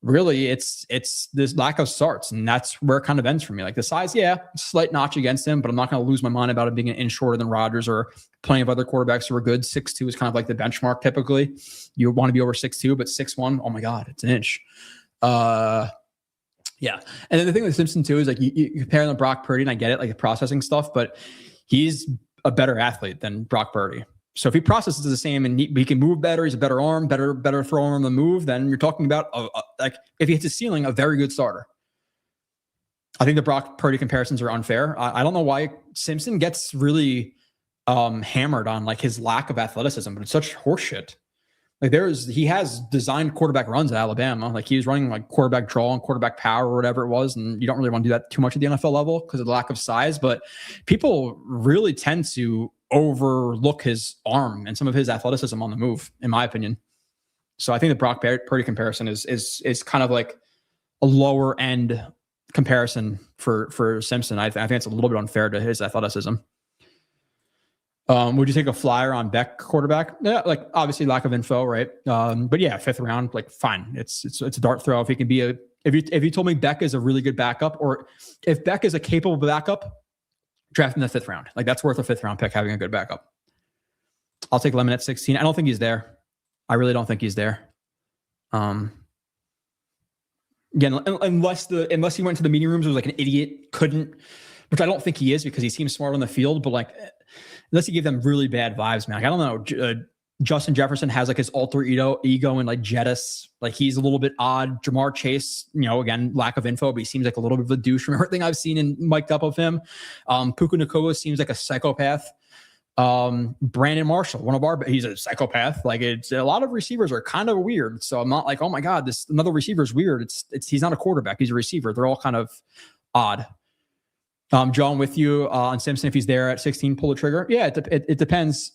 really it's this lack of starts, and that's where it kind of ends for me. Like, the size, yeah, slight notch against him, but I'm not going to lose my mind about it being an inch shorter than Rodgers or plenty of other quarterbacks who are good. 6'2" is kind of like the benchmark typically. You want to be over 6'2", but 6'1", oh my God, it's an inch. Yeah. And then the thing with Simpson too is like you compare him to Brock Purdy, and I get it, like the processing stuff, but he's a better athlete than Brock Purdy. So if he processes the same and he can move better, he's a better arm, better thrower on the move, then you're talking about like, if he hits his ceiling, a very good starter. I think the Brock Purdy comparisons are unfair. I don't know why Simpson gets really hammered on like his lack of athleticism, but it's such horseshit. Like, he has designed quarterback runs at Alabama. Like, he was running like quarterback draw and quarterback power or whatever it was. And you don't really want to do that too much at the NFL level because of the lack of size, but people really tend to overlook his arm and some of his athleticism on the move, in my opinion. So I think the Brock Purdy comparison is kind of like a lower end comparison for Simpson. I think it's a little bit unfair to his athleticism. Would you take a flyer on Beck quarterback? Yeah, like obviously lack of info, right? But yeah, 5th round, like fine. It's a dart throw. If he can be if you told me Beck is a really good backup, or if Beck is a capable backup, draft him in the 5th round. Like, that's worth a 5th round pick, having a good backup. I'll take Lemon at 16. I don't think he's there. I really don't think he's there. Again, unless he went to the meeting rooms and was like an idiot, couldn't, which I don't think he is because he seems smart on the field, but like, unless he gave them really bad vibes, man. Like, I don't know. Justin Jefferson has like his alter ego and like Jettis. Like, he's a little bit odd. Jamar Chase, again, lack of info, but he seems like a little bit of a douche from everything I've seen and mic'd up of him. Puka Nacua seems like a psychopath. Brandon Marshall, he's a psychopath. Like, it's a lot of receivers are kind of weird. So I'm not like, oh my God, this another receiver is weird. He's not a quarterback. He's a receiver. They're all kind of odd. John, with you on Simpson, if he's there at 16, pull the trigger. Yeah, it depends.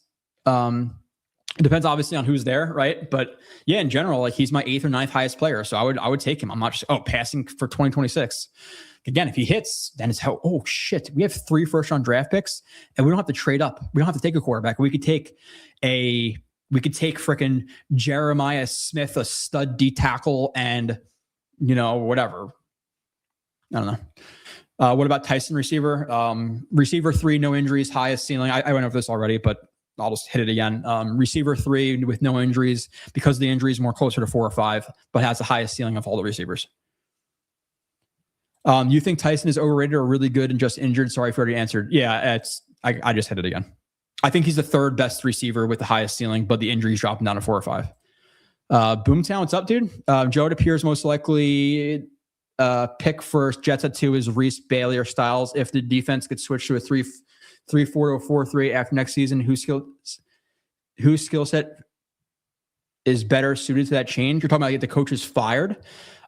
It depends obviously on who's there, right? But yeah, in general, like, he's my 8th or 9th highest player, so I would take him. I'm not just passing for 2026. Again, if he hits, then it's oh shit, we have 3 first-round draft picks, and we don't have to trade up. We don't have to take a quarterback. We could take freaking Jeremiah Smith, a stud D tackle, and whatever. I don't know. What about Tyson receiver? Receiver 3, no injuries, highest ceiling. I went over this already, but I'll just hit it again. Receiver 3 with no injuries, because the injuries more closer to 4 or 5, but has the highest ceiling of all the receivers. You think Tyson is overrated or really good and just injured? Sorry if I already answered. Yeah, I just hit it again. I think he's the 3rd best receiver with the highest ceiling, but the injuries dropped him down to 4 or 5. Boomtown, what's up, dude? Joe, it appears most likely pick first. Jets at 2 is Reese, Bailey, or Styles. If the defense could switch to a 3-4 to a 4-3 after next season, whose skill set is better suited to that change? You're talking about get the coaches fired.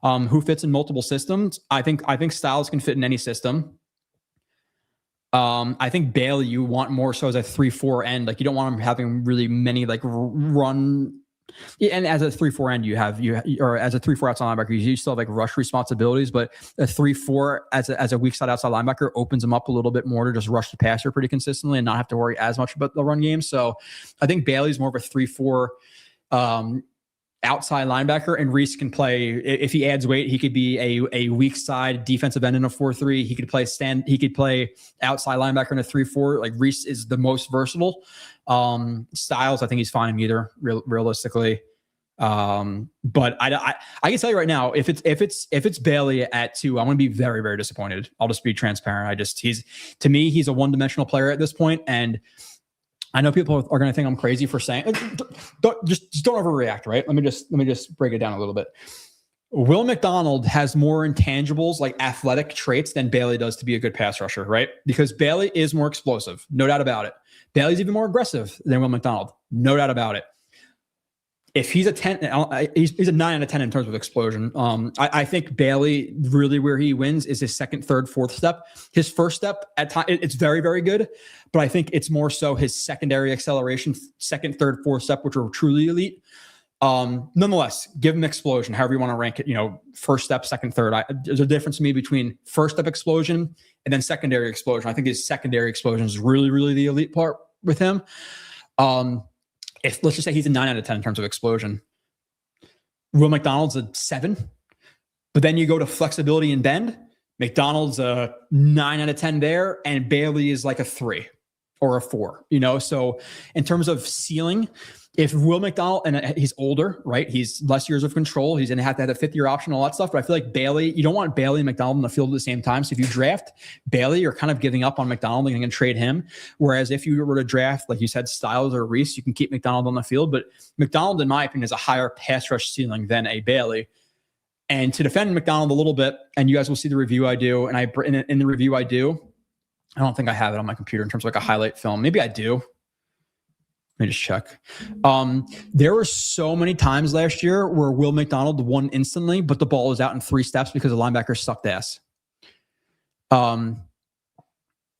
Who fits in multiple systems? I think Styles can fit in any system. I think Bailey, you want more so as a 3-4 end. Like, you don't want him having really many like run. And as a 3-4 end, or as a 3-4 outside linebacker, you still have like rush responsibilities, but a 3-4 as a weak side outside linebacker opens them up a little bit more to just rush the passer pretty consistently and not have to worry as much about the run game. So I think Bailey's more of a 3-4 outside linebacker, and Reese can play, if he adds weight, he could be a weak side defensive end in a 4-3. He could play outside linebacker in a 3-4. Like, Reese is the most versatile. Styles, I think he's fine either, realistically. But I can tell you right now, if it's Bailey at 2, I'm going to be very, very disappointed. I'll just be transparent. To me, he's a one-dimensional player at this point, and I know people are going to think I'm crazy for saying, just don't overreact, right? Let me just break it down a little bit. Will McDonald has more intangibles like athletic traits than Bailey does to be a good pass rusher, right? Because Bailey is more explosive, no doubt about it. Bailey's even more aggressive than Will McDonald, no doubt about it. If he's a 10, he's a 9 out of 10 in terms of explosion. I think Bailey really where he wins is his second, third, fourth step. His first step at time, it's very, very good, but I think it's more so his secondary acceleration, second, third, fourth step, which are truly elite. Nonetheless, give him explosion, however you want to rank it, first step, second, third. There's a difference to me between first step explosion and then secondary explosion. I think his secondary explosion is really, really the elite part with him. If let's just say he's a 9 out of 10 in terms of explosion, Will McDonald's a 7, but then you go to flexibility and bend, McDonald's a 9 out of 10 there, and Bailey is like a 3 or a 4, So in terms of ceiling, if Will McDonald, and he's older, right? He's less years of control. He's going to have the fifth year option, all that stuff. But I feel like Bailey, you don't want Bailey and McDonald in the field at the same time. So if you draft Bailey, you're kind of giving up on McDonald and going to trade him. Whereas if you were to draft, like you said, Styles or Reese, you can keep McDonald on the field. But McDonald, in my opinion, is a higher pass rush ceiling than a Bailey. And to defend McDonald a little bit, and you guys will see the review I do, and in the review I do, I don't think I have it on my computer in terms of like a highlight film. Maybe I do. Let me just check. There were so many times last year where Will McDonald won instantly, but the ball was out in 3 steps because the linebacker sucked ass.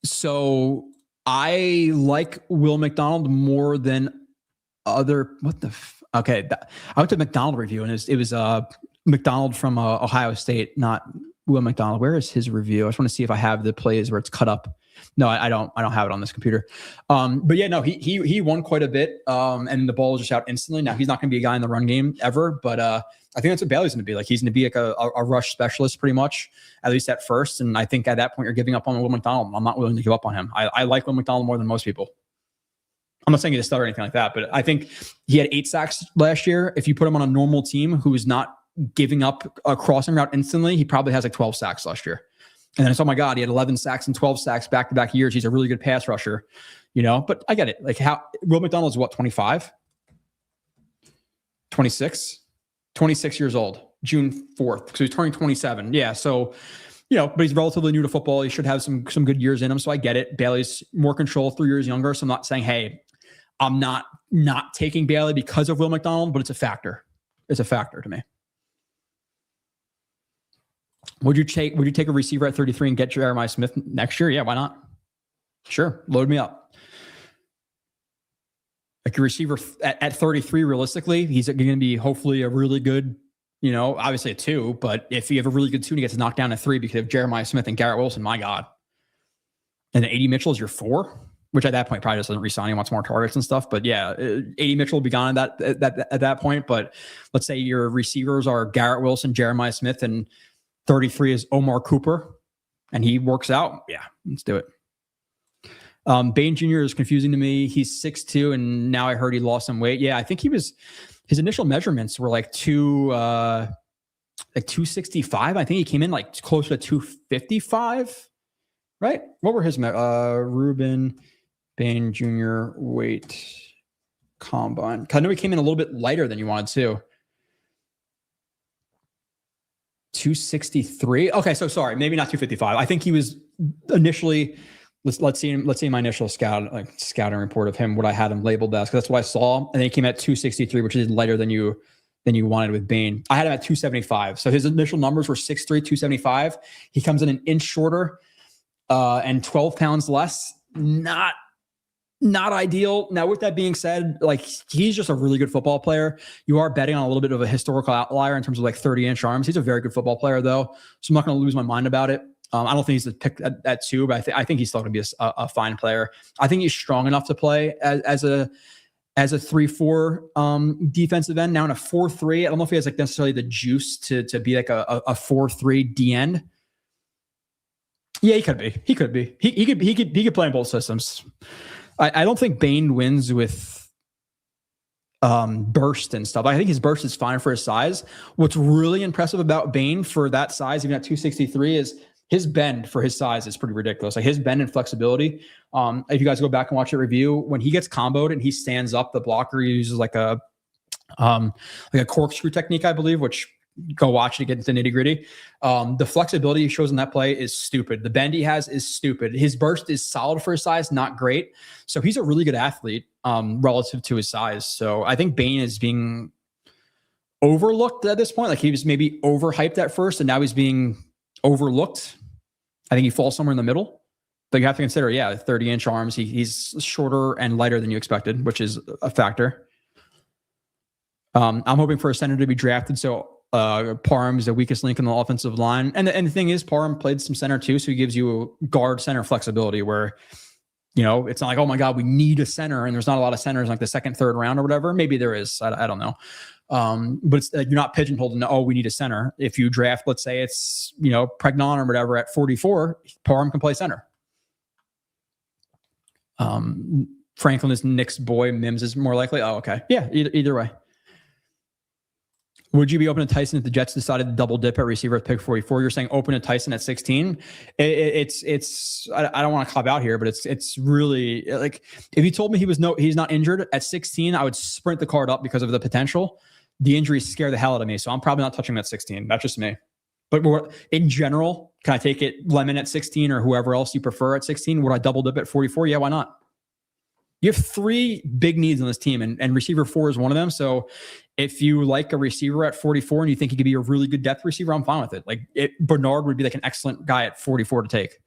So I like Will McDonald more than other. Okay, I went to McDonald review, and it was McDonald from Ohio State, not Will McDonald. Where is his review? I just want to see if I have the plays where it's cut up. No, I don't have it on this computer. But yeah, no, he won quite a bit. And the ball was just out instantly. Now he's not going to be a guy in the run game ever, but I think that's what Bailey's going to be like. He's going to be like a rush specialist pretty much, at least at first. And I think at that point you're giving up on Will McDonald. I'm not willing to give up on him. I like Will McDonald more than most people. I'm not saying he's a star or anything like that, but I think he had 8 sacks last year. If you put him on a normal team who is not giving up a crossing route instantly, he probably has like 12 sacks last year. And then it's, oh my God, he had 11 sacks and 12 sacks back-to-back years. He's a really good pass rusher, but I get it. Like Will McDonald's what, 25? 26? 26 years old, June 4th. So he's turning 27. Yeah. So, but he's relatively new to football. He should have some good years in him. So I get it. Bailey's more control, 3 years younger. So I'm not saying, hey, I'm not taking Bailey because of Will McDonald, but it's a factor. It's a factor to me. Would you take a receiver at 33 and get Jeremiah Smith next year? Yeah, why not? Sure, load me up. Like a receiver at 33, realistically, he's going to be hopefully a really good, obviously a 2. But if you have a really good 2 and he gets knocked down at 3 because of Jeremiah Smith and Garrett Wilson, my God. And then A.D. Mitchell is your 4, which at that point probably doesn't resign. He wants more targets and stuff. But yeah, A.D. Mitchell will be gone at that point. But let's say your receivers are Garrett Wilson, Jeremiah Smith, and 33 is Omar Cooper, and he works out. Yeah, let's do it. Bain Jr. is confusing to me. He's 6'2", and now I heard he lost some weight. Yeah, I think his initial measurements were like 265. I think he came in like close to 255, right? What were his Ruben Bain Jr. weight combine? I know he came in a little bit lighter than you wanted to. 263. Okay, so sorry, maybe not 255. I think he was initially. Let's see my initial scouting report of him. What I had him labeled as, because that's what I saw, and then he came at 263, which is lighter than you wanted with Bain. I had him at 275. So his initial numbers were 6'3", 275. He comes in an inch shorter and 12 pounds less. Not ideal. Now, with that being said, like he's just a really good football player. You are betting on a little bit of a historical outlier in terms of like 30-inch arms. He's a very good football player, though, so I'm not going to lose my mind about it. I don't think he's a pick at 2, but I think he's still going to be a fine player. I think he's strong enough to play as a 3-4 defensive end. Now in a 4-3, I don't know if he has like necessarily the juice to be like a 4-3 D end. Yeah, he could be. He could play in both systems. I don't think Bain wins with burst and stuff. I think his burst is fine for his size. What's really impressive about Bain for that size, even at 263, is his bend for his size is pretty ridiculous. Like his bend and flexibility. If you guys go back and watch the review, when he gets comboed and he stands up, the blocker uses like a corkscrew technique, I believe, which go watch it, get into the nitty gritty. The flexibility he shows in that play is stupid. The bend he has is stupid. His burst is solid for his size, not great. So he's a really good athlete relative to his size. So I think Bane is being overlooked at this point. Like he was maybe overhyped at first, and now he's being overlooked. I think he falls somewhere in the middle. But you have to consider, 30-inch arms. He's shorter and lighter than you expected, which is a factor. I'm hoping for a center to be drafted. So Parham's the weakest link in the offensive line. And the thing is, Parham played some center too. So he gives you a guard center flexibility where, it's not like, oh my God, we need a center. And there's not a lot of centers like the second, third round or whatever. Maybe there is. I don't know. But it's, you're not pigeonholed into, oh, we need a center. If you draft, let's say it's, Pregnon or whatever at 44, Parham can play center. Franklin is Nick's boy. Mims is more likely. Oh, okay. Yeah, either way. Would you be open to Tyson if the Jets decided to double dip at receiver at pick 44? You're saying open to Tyson at 16. It's I don't want to cop out here, but it's really like if you told me he's not injured at 16, I would sprint the card up because of the potential. The injuries scare the hell out of me, so I'm probably not touching him at 16. That's just me. But in general, can I take it Lemon at 16 or whoever else you prefer at 16? Would I double dip at 44? Yeah, why not? You have 3 big needs on this team, and receiver 4 is one of them. So if you like a receiver at 44 and you think he could be a really good depth receiver, I'm fine with it. Like Bernard would be like an excellent guy at 44 to take.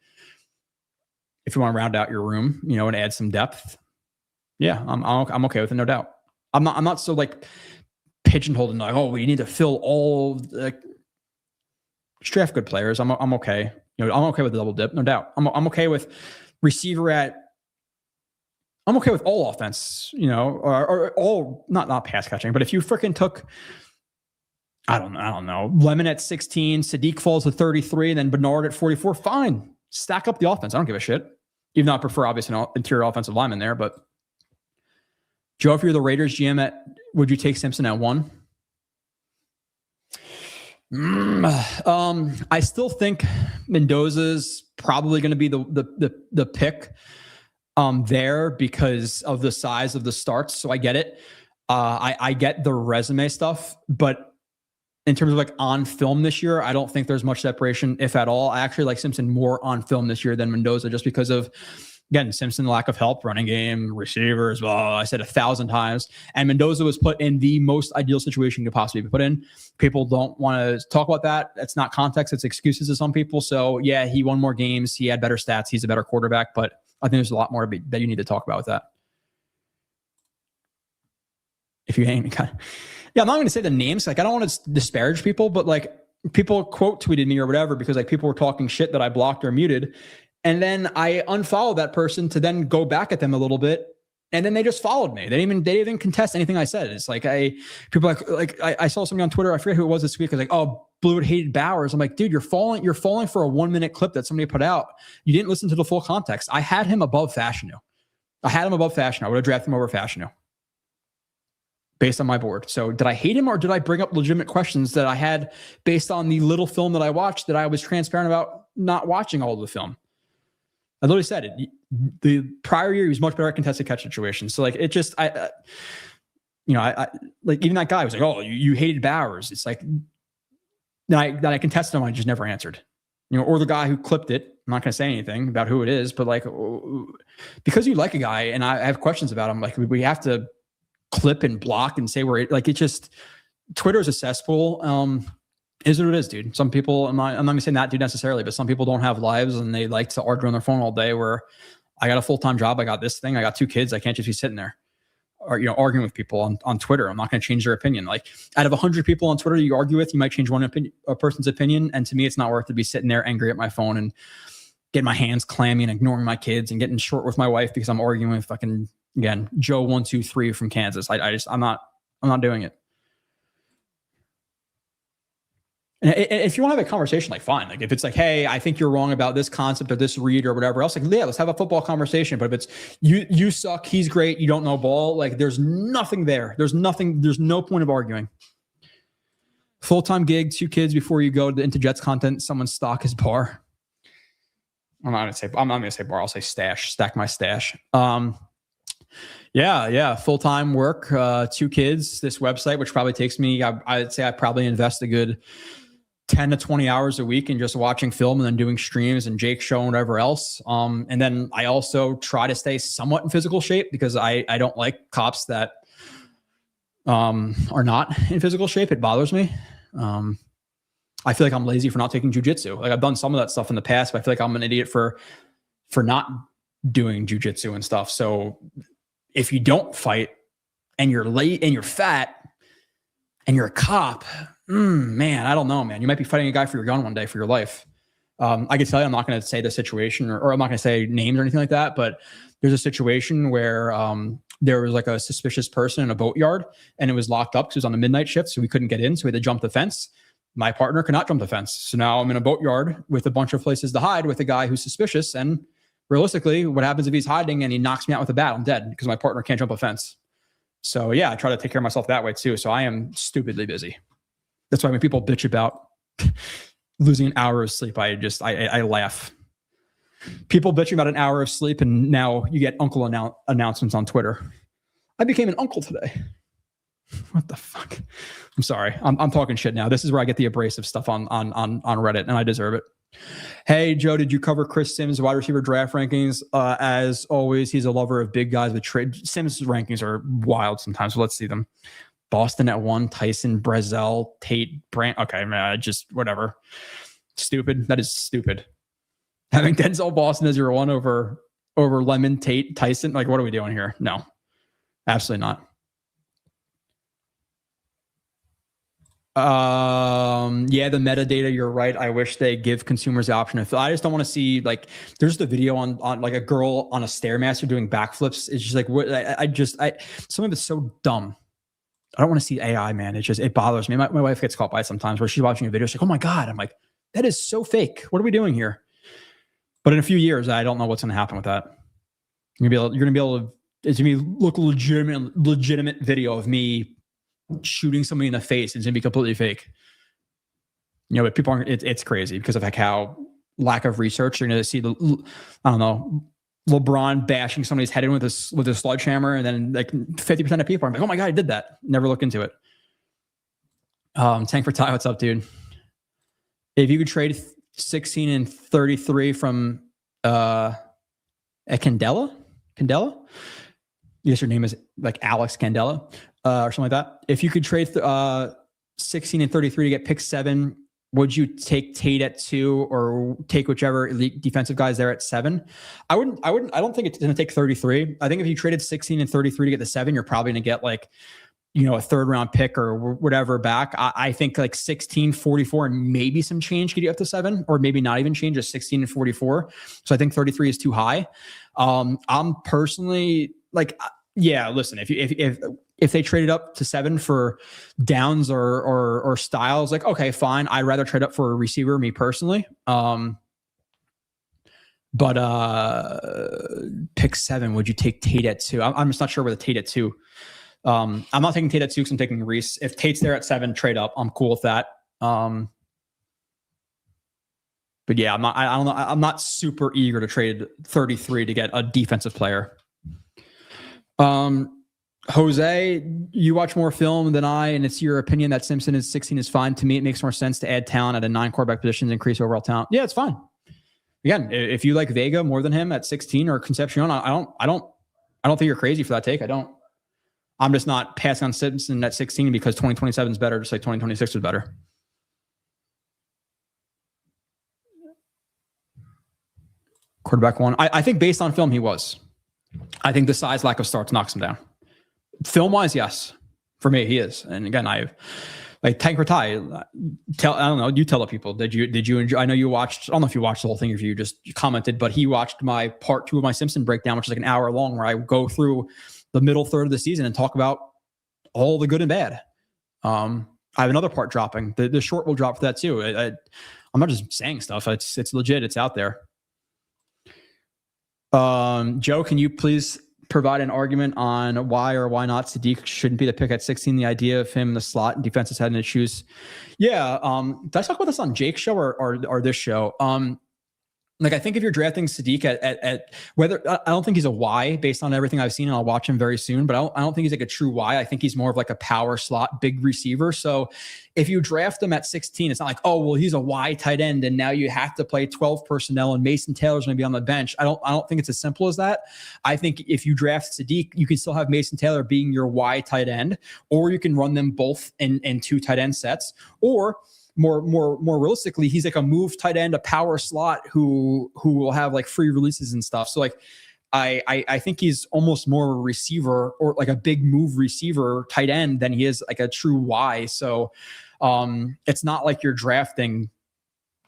If you want to round out your room, and add some depth. Yeah, I'm okay with it, no doubt. I'm not so like pigeonholed and like, oh, we need to fill all the draft good players. I'm okay. I'm okay with the double dip, no doubt. I'm okay with receiver at. I'm okay with all offense, or all not pass catching. But if you freaking took, I don't know, Lemon at 16, Sadiq falls to 33, and then Bernard at 44, fine. Stack up the offense. I don't give a shit. Even though I prefer obviously an interior offensive lineman there, but Joe, if you're the Raiders GM would you take Simpson at 1? I still think Mendoza's probably going to be the pick. There because of the size of the starts. So I get it. I get the resume stuff, but in terms of like on film this year, I don't think there's much separation, if at all. I actually like Simpson more on film this year than Mendoza just because of, again, Simpson, lack of help, running game, receivers. Well, I said 1,000 times. And Mendoza was put in the most ideal situation you could possibly be put in. People don't want to talk about that. That's not context. It's excuses to some people. So yeah, he won more games. He had better stats. He's a better quarterback, but I think there's a lot more that you need to talk about with that. If you hate me, yeah, I'm not going to say the names. Like, I don't want to disparage people, but like people quote tweeted me or whatever because like people were talking shit that I blocked or muted, and then I unfollowed that person to then go back at them a little bit, and then they just followed me. They didn't even contest anything I said. It's like people I saw something on Twitter. I forget who it was this week. I was like, oh, Blewett hated Bowers. I'm like, dude, you're falling for a 1-minute clip that somebody put out. You didn't listen to the full context. I had him above Fashanu. I would have drafted him over Fashanu based on my board. So did I hate him or did I bring up legitimate questions that I had based on the little film that I watched that I was transparent about not watching all of the film? I literally said it. The prior year, he was much better at contested catch situations. So like, it just, I like even that guy was like, oh, you hated Bowers. It's like, that I contested him, I just never answered. Or the guy who clipped it. I'm not going to say anything about who it is, but like, because you like a guy and I have questions about him, like we have to clip and block and say it just, Twitter is a cesspool. Is what it is, dude. Some people, I'm not going to say that dude necessarily, but some people don't have lives and they like to argue on their phone all day where I got a full-time job. I got this thing. I got 2 kids. I can't just be sitting there or, arguing with people on Twitter. I'm not going to change their opinion. Like out of 100 people on Twitter you argue with, you might change a person's opinion. And to me, it's not worth it to be sitting there angry at my phone and getting my hands clammy and ignoring my kids and getting short with my wife because I'm arguing with fucking, again, Joe 123 from Kansas. I'm not doing it. And if you want to have a conversation, like fine. Like if it's like, hey, I think you're wrong about this concept or this read or whatever else, like yeah, let's have a football conversation. But if it's you suck, he's great, you don't know ball, like there's nothing there. There's no point of arguing. Full-time gig, 2 kids before you go into Jets content, someone's stock is bar. I'm not gonna say bar, I'll say stash, stack my stash. Yeah. Full-time work, 2 kids, this website, which probably takes me, I'd say I probably invest a good 10 to 20 hours a week in just watching film and then doing streams and Jake's show and whatever else. And then I also try to stay somewhat in physical shape because I don't like cops that are not in physical shape. It bothers me. I feel like I'm lazy for not taking jujitsu. Like I've done some of that stuff in the past, but I feel like I'm an idiot for not doing jujitsu and stuff. So if you don't fight and you're late and you're fat and you're a cop, man, I don't know, man. You might be fighting a guy for your gun one day for your life. I can tell you, I'm not going to say the situation or I'm not going to say names or anything like that, but there's a situation where there was like a suspicious person in a boatyard and it was locked up because it was on the midnight shift. So we couldn't get in. So we had to jump the fence. My partner could not jump the fence. So now I'm in a boatyard with a bunch of places to hide with a guy who's suspicious. And realistically, what happens if he's hiding and he knocks me out with a bat? I'm dead because my partner can't jump a fence. So yeah, I try to take care of myself that way too. So I am stupidly busy. That's why when people bitch about losing an hour of sleep, I laugh. People bitching about an hour of sleep, and now you get uncle announcements on Twitter. I became an uncle today. What the fuck? I'm sorry. I'm talking shit now. This is where I get the abrasive stuff on Reddit, and I deserve it. Hey, Joe, did you cover Chris Sims' wide receiver draft rankings? As always, he's a lover of big guys with trade. Sims' rankings are wild sometimes, so let's see them. Boston at 1, Tyson, Brazel, Tate, Brand. Okay, man, just whatever. Stupid. That is stupid. Having Denzel Boston as your 1 over Lemon, Tate, Tyson. Like, what are we doing here? No, absolutely not. Yeah, the metadata, you're right. I wish they give consumers the option. If I just don't want to see, like, there's the video on like a girl on a Stairmaster doing backflips. It's just like, what some of it's so dumb. I don't want to see AI, man. It bothers me. My wife gets caught by it sometimes where she's watching a video. She's like, oh my God. I'm like, that is so fake. What are we doing here? But in a few years, I don't know what's going to happen with that. You're going to be able to, it's going to look legitimate video of me shooting somebody in the face. It's going to be completely fake. You know, but people aren't, it's crazy because of like how lack of research. You're going to see LeBron bashing somebody's head in with a sledgehammer, and then like 50% of people are like, oh my God, I did that. Never look into it. Tank for Ty, what's up, dude? If you could trade 16 and 33 from a Candela? Yes, your name is like Alex Candela or something like that. If you could trade 16 and 33 to get pick 7, would you take Tate at 2 or take whichever elite defensive guys there at 7? I don't think it's going to take 33. I think if you traded 16 and 33 to get the 7, you're probably going to get like, you know, a 3rd round pick or whatever back. I think like 16, 44 and maybe some change get you up to 7, or maybe not even change, just 16 and 44. So I think 33 is too high. I'm personally like, yeah, listen, if they traded up to 7 for Downs or Styles, like, okay, fine. I'd rather trade up for a receiver, me personally. But pick 7, would you take Tate at 2? I'm just not sure where the Tate at 2. I'm not taking Tate at 2 because I'm taking Reese. If Tate's there at 7, trade up. I'm cool with that. But yeah, I don't know. I'm not super eager to trade 33 to get a defensive player. Jose, you watch more film than I, and it's your opinion that Simpson is 16 is fine. To me, it makes more sense to add talent at a 9 quarterback positions, increase overall talent. Yeah, it's fine. Again, if you like Vega more than him at 16 or Concepcion, I don't think you're crazy for that take. I don't. I'm just not passing on Simpson at 16 because 2027 is better, just like 2026 is better. Quarterback 1. I think based on film, he was. I think the size, lack of starts knocks him down. Film-wise, yes. For me, he is. And again, like Tank or Ty, I don't know, you tell the people. Did you enjoy? I know you watched, I don't know if you watched the whole thing, if you just commented, but he watched my part 2 of my Simpson breakdown, which is like an hour long, where I go through the middle third of the season and talk about all the good and bad. I have another part dropping. The short will drop for that too. I'm not just saying stuff. It's legit. It's out there. Joe, can you please provide an argument on why or why not Sadiq shouldn't be the pick at 16? The idea of him in the slot and defenses having to choose. Yeah. Did I talk about this on Jake's show or this show? Like, I think if you're drafting Sadiq at whether, I don't think he's a Y based on everything I've seen, and I'll watch him very soon, but I don't think he's like a true Y. I think he's more of like a power slot, big receiver. So if you draft him at 16, it's not like, oh, well, he's a Y tight end, and now you have to play 12 personnel and Mason Taylor's going to be on the bench. I don't think it's as simple as that. I think if you draft Sadiq, you can still have Mason Taylor being your Y tight end, or you can run them both in 2 tight end sets, or more realistically, he's like a move tight end, a power slot who will have like free releases and stuff. So like, I think he's almost more a receiver, or like a big move receiver tight end, than he is like a true Y. So it's not like you're drafting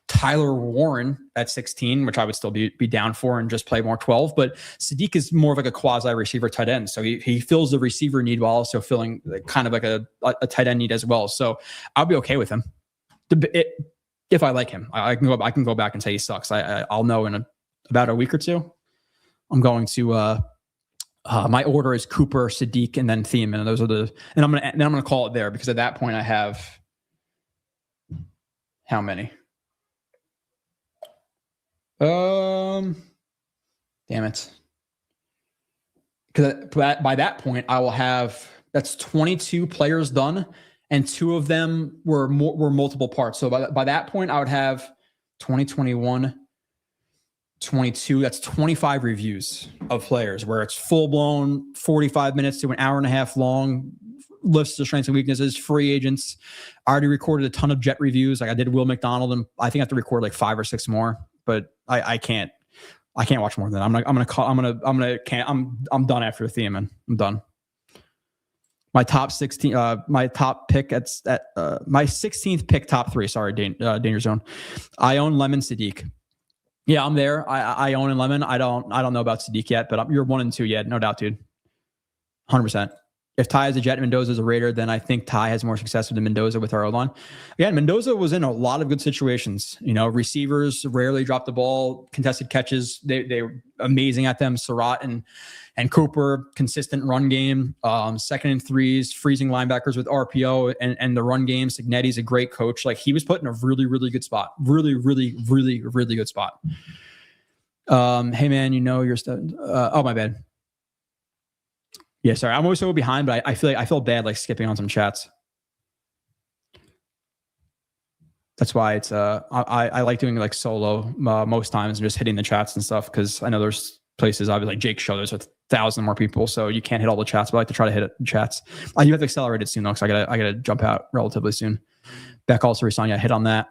Tyler Warren at 16, which I would still be down for and just play more 12. But Sadiq is more of like a quasi receiver tight end. So he fills the receiver need while also filling kind of like a tight end need as well. So I'll be okay with him. If I like him, I can go back and say he sucks. I'll know in about a week or two. I'm going to my order is Cooper, Sadiq, and then Thiem, and those are and I'm gonna call it there, because at that point I have how many? Damn it. Because by that point I will have, that's 22 players done. And 2 of them were multiple parts. So by that point, I would have 2021, 22. That's 25 reviews of players, where it's full blown 45 minutes to an hour and a half long, lists of strengths and weaknesses, free agents. I already recorded a ton of Jet reviews. Like I did Will McDonald, and I think I have to record like 5 or 6 more. But I can't watch more than that. I'm done after Thiem, man. I'm done. My top 16, my top pick at my 16th pick, top 3. Sorry, Danger Zone. I own Lemon, Sadiq. Yeah, I'm there. I own Lemon. I don't know about Sadiq yet, but you're 1 and 2 yet, no doubt, dude. 100%. If Ty is a Jet, Mendoza is a Raider, then I think Ty has more success than Mendoza with our O-line. Again, Mendoza was in a lot of good situations. You know, receivers rarely drop the ball, contested catches, they're amazing at them. Surratt and Cooper, consistent run game, 2nd and 3s, freezing linebackers with RPO and the run game. Signetti's a great coach. Like, he was put in a really, really good spot. Really, really, really, really good spot. Hey man, you know your stuff. Oh, my bad. Yeah, sorry. I'm always so behind, but I feel bad like skipping on some chats. That's why it's I like doing like solo most times and just hitting the chats and stuff, because I know there's places, obviously like Jake's show, there's 1,000 more people, so you can't hit all the chats, but I like to try to hit chats. You have to accelerate it soon though, because I gotta jump out relatively soon. Beck also resigned. I hit on that.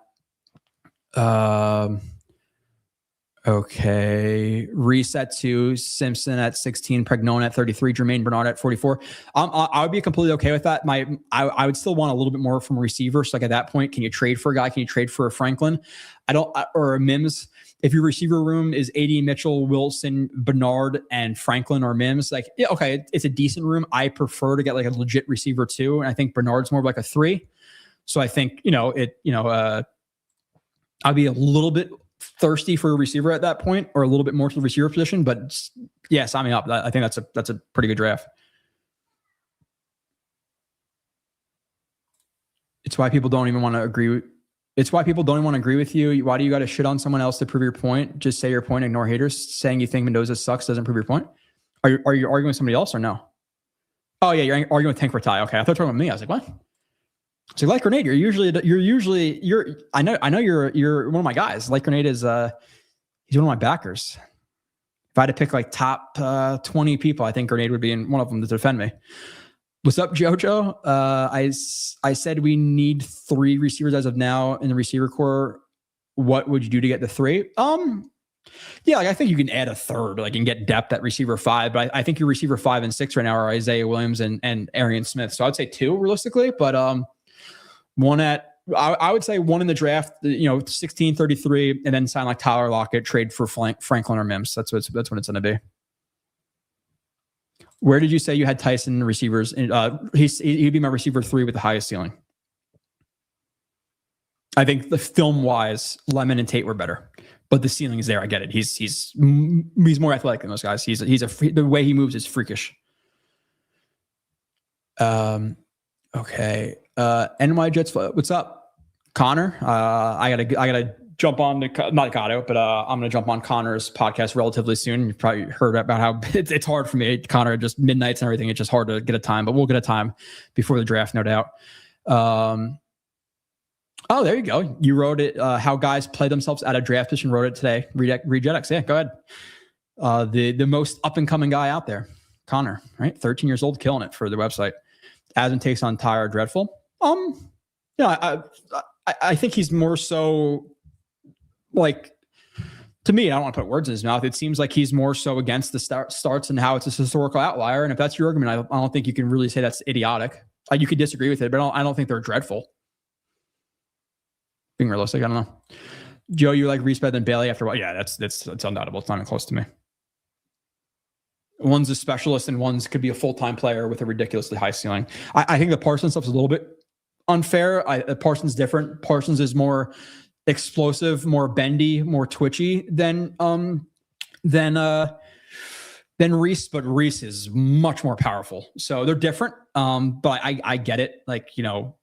Okay. Reset to Simpson at 16, Pregnone at 33, Jermaine Bernard at 44. I would be completely okay with that. I would still want a little bit more from a receiver. So like at that point, can you trade for a guy? Can you trade for a Franklin? Or a Mims? If your receiver room is AD, Mitchell, Wilson, Bernard, and Franklin or Mims, like, yeah, okay, it's a decent room. I prefer to get like a legit receiver too. And I think Bernard's more of like a 3. So I think, I'd be a little bit thirsty for a receiver at that point, or a little bit more to the receiver position. But yeah, sign me up. I think that's a pretty good draft. It's why people don't even want to agree. It's why people don't even want to agree with you. Why do you got to shit on someone else to prove your point? Just say your point, ignore haters. Saying you think Mendoza sucks doesn't prove your point. Are you arguing with somebody else or no? Oh yeah, you're arguing with Tank for Ty. Okay, I thought you were talking about me. I was like, what? So like Grenade, I know you're one of my guys. Like Grenade is he's one of my backers. If I had to pick like top 20 people, I think Grenade would be in one of them to defend me. What's up, Jojo? I said we need 3 receivers as of now in the receiver core. What would you do to get the 3? Yeah, like I think you can add a third, like, and get depth at receiver 5. But I think your receiver 5 and 6 right now are Isaiah Williams and Arian Smith. So I'd say 2 realistically, but one at, I would say 1 in the draft, 16, 33, and then sign like Tyler Lockett, trade for Franklin or Mims. That's what it's going to be. Where did you say you had Tyson receivers? He'd be my receiver 3 with the highest ceiling. I think the film wise, Lemon and Tate were better, but the ceiling is there. I get it. He's more athletic than those guys. The way he moves is freakish. Okay. NY Jets, what's up, Connor? I gotta jump on to not Gatto, but I'm going to jump on Connor's podcast relatively soon. You've probably heard about how it's hard for me, Connor, just midnights and everything. It's just hard to get a time, but we'll get a time before the draft, no doubt. Oh, there you go. You wrote it, how guys play themselves out of draft position. Wrote it today. Regedex. Yeah, go ahead. The most up and coming guy out there, Connor, right? 13 years old, killing it for the website. As and takes on Ty are dreadful. I think he's more so like, to me, I don't want to put words in his mouth. It seems like he's more so against the starts and how it's a historical outlier. And if that's your argument, I don't think you can really say that's idiotic. You could disagree with it, but I don't think they're dreadful. Being realistic, I don't know. Joe, you like Reese better than Bailey after what? Yeah, that's undoubtable. It's not even close to me. One's a specialist and one's could be a full-time player with a ridiculously high ceiling. I think the Parsons stuff is a little bit unfair. Parsons different. Parsons is more explosive, more bendy, more twitchy than Reese, but Reese is much more powerful. So they're different. But I get it. Like, you know,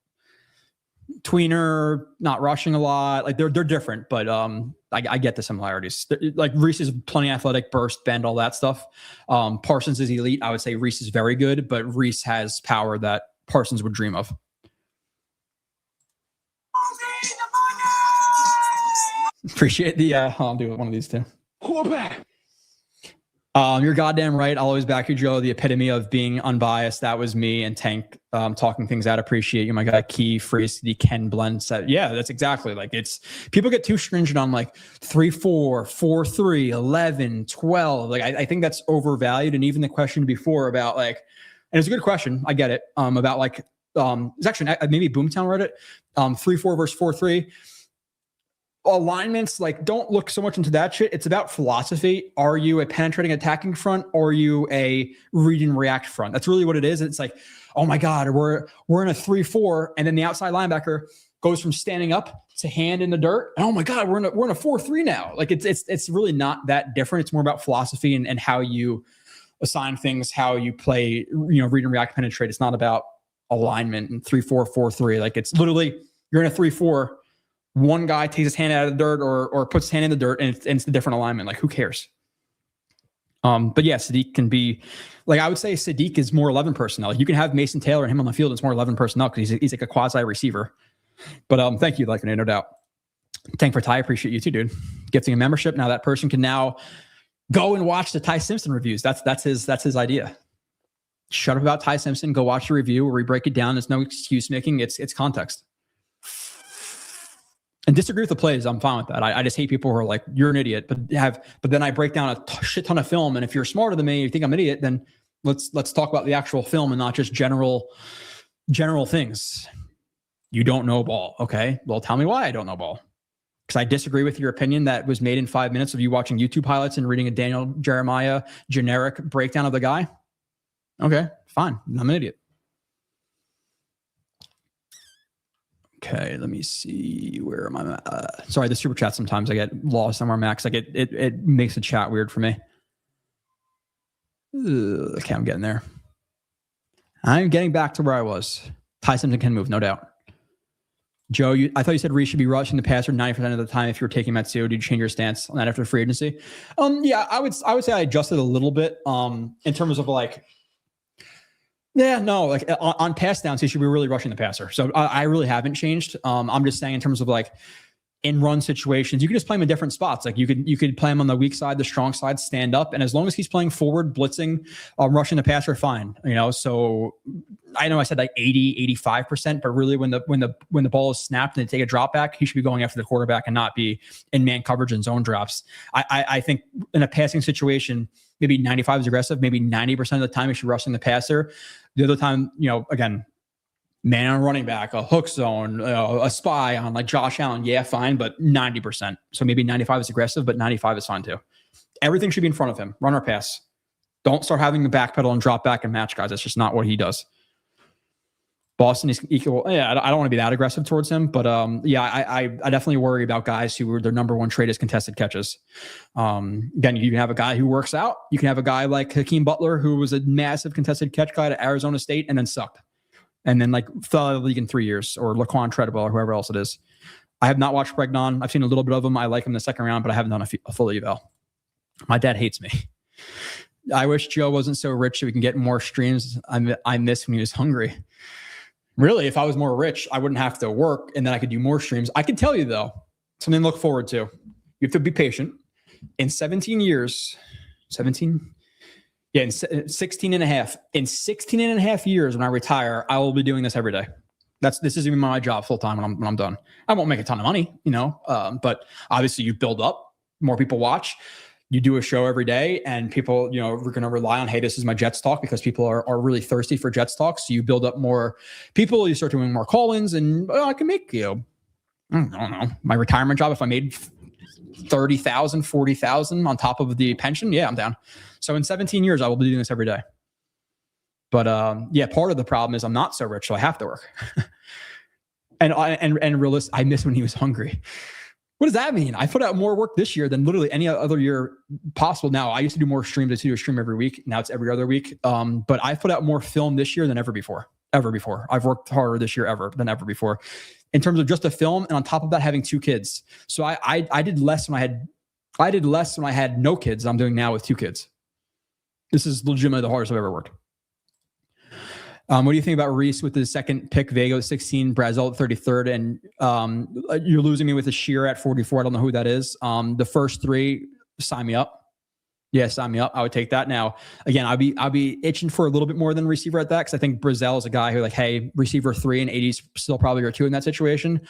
tweener, not rushing a lot. Like they're different, but I get the similarities. Like Reese is plenty athletic, burst, bend, all that stuff. Parsons is elite. I would say Reese is very good, but Reese has power that Parsons would dream of. Appreciate the I'll do one of these two. Cornerback. You're goddamn right. I'll always back you, Joe. The epitome of being unbiased. That was me and Tank talking things out. Appreciate you, my guy. Key phrase, the Ken Blend set. Yeah, that's exactly like it's. People get too stringent on like 3-4, 4-3, 11, 12. Like I think that's overvalued. And even the question before about like, and it's a good question. I get it. About like it's actually maybe Boomtown wrote it. 3-4 versus 4-3. Alignments, like, don't look so much into that shit. It's about philosophy. Are you a penetrating attacking front or are you a read and react front? That's really what it is. It's like, oh my God, we're in a 3-4, and then the outside linebacker goes from standing up to hand in the dirt. And oh my God, we're in a 4-3 now. Like it's really not that different. It's more about philosophy and how you assign things, how you play, you know, read and react, penetrate. It's not about alignment and 3-4, 4-3. Like it's literally you're in a 3-4. One guy takes his hand out of the dirt or puts his hand in the dirt and it's a different alignment. Like who cares? But yeah, Sadiq can be like, I would say Sadiq is more 11 personnel. You can have Mason Taylor and him on the field. It's more 11 personnel because he's like a quasi receiver. But thank you, like no doubt. Tank for Ty, appreciate you too, dude. Gifting a membership. Now that person can now go and watch the Ty Simpson reviews. That's his idea. Shut up about Ty Simpson. Go watch the review where we break it down. There's no excuse making. It's context. And disagree with the plays, I'm fine with that. I just hate people who are like, you're an idiot, but then I break down a shit ton of film. And if you're smarter than me, you think I'm an idiot, then let's talk about the actual film and not just general things. You don't know ball. Okay. Well, tell me why I don't know ball. Because I disagree with your opinion that was made in 5 minutes of you watching YouTube highlights and reading a Daniel Jeremiah generic breakdown of the guy. Okay, fine. I'm an idiot. Okay, let me see. Where am I? Sorry, the super chat. Sometimes I get lost somewhere, Max. Like it makes the chat weird for me. Okay, I'm getting there. I'm getting back to where I was. Ty Simpson can move, no doubt. Joe, I thought you said Reese should be rushing the passer 90% of the time if you were taking Matsu. Did you change your stance on that after free agency? Yeah, I would say I adjusted a little bit in terms of like. Yeah, no, like on pass downs, he should be really rushing the passer. So I really haven't changed. I'm just saying in terms of like in run situations, you can just play him in different spots. Like you could play him on the weak side, the strong side, stand up. And as long as he's playing forward, blitzing, rushing the passer, fine. You know, so I know I said like 80, 85%, but really when the ball is snapped and they take a drop back, he should be going after the quarterback and not be in man coverage and zone drops. I think in a passing situation, maybe 95 is aggressive, maybe 90% of the time he should rushing the passer. The other time, you know, again, man on running back, a hook zone, a spy on like Josh Allen. Yeah, fine, but 90%. So maybe 95 is aggressive, but 95 is fine too. Everything should be in front of him. Run or pass. Don't start having the backpedal and drop back and match guys. That's just not what he does. Boston is equal. Yeah, I don't want to be that aggressive towards him, but yeah, I definitely worry about guys who were their number one trait is contested catches. Again, you can have a guy who works out. You can have a guy like Hakeem Butler, who was a massive contested catch guy at Arizona State and then sucked. And then like fell out of the league in 3 years, or Laquan Treadwell or whoever else it is. I have not watched Bregnon. I've seen a little bit of him. I like him in the second round, but I haven't done a full eval. My dad hates me. I wish Joe wasn't so rich so we can get more streams. I miss when he was hungry. Really, if I was more rich, I wouldn't have to work and then I could do more streams. I can tell you though, something to look forward to. You have to be patient. In 17 years, 17? Yeah, in 16 and a half. In 16 and a half years when I retire, I will be doing this every day. This is even my job full time when I'm done. I won't make a ton of money, but obviously you build up, more people watch. You do a show every day and people, we're going to rely on, hey, this is my Jets talk because people are really thirsty for Jets talk. So you build up more people, you start doing more call-ins and I can make, I don't know, my retirement job. If I made 30,000, 40,000 on top of the pension, yeah, I'm down. So in 17 years, I will be doing this every day. But part of the problem is I'm not so rich, so I have to work. and realist, I miss when he was hungry. What does that mean? I put out more work this year than literally any other year possible. Now, I used to do more streams. I used to do a stream every week. Now it's every other week. But I put out more film this year than ever before. I've worked harder this year than ever before in terms of just a film. And on top of that, having 2 kids. So I did less when I had no kids than I'm doing now with 2 kids. This is legitimately the hardest I've ever worked. What do you think about Reese with the second pick, Vega at 16, Brazel at 33rd, and you're losing me with a Shear at 44. I don't know who that is. The first 3, sign me up. Yeah, sign me up. I would take that. Now, again, I'll be itching for a little bit more than receiver at that because I think Brazel is a guy who hey, receiver 3 and 80's still probably your 2 in that situation.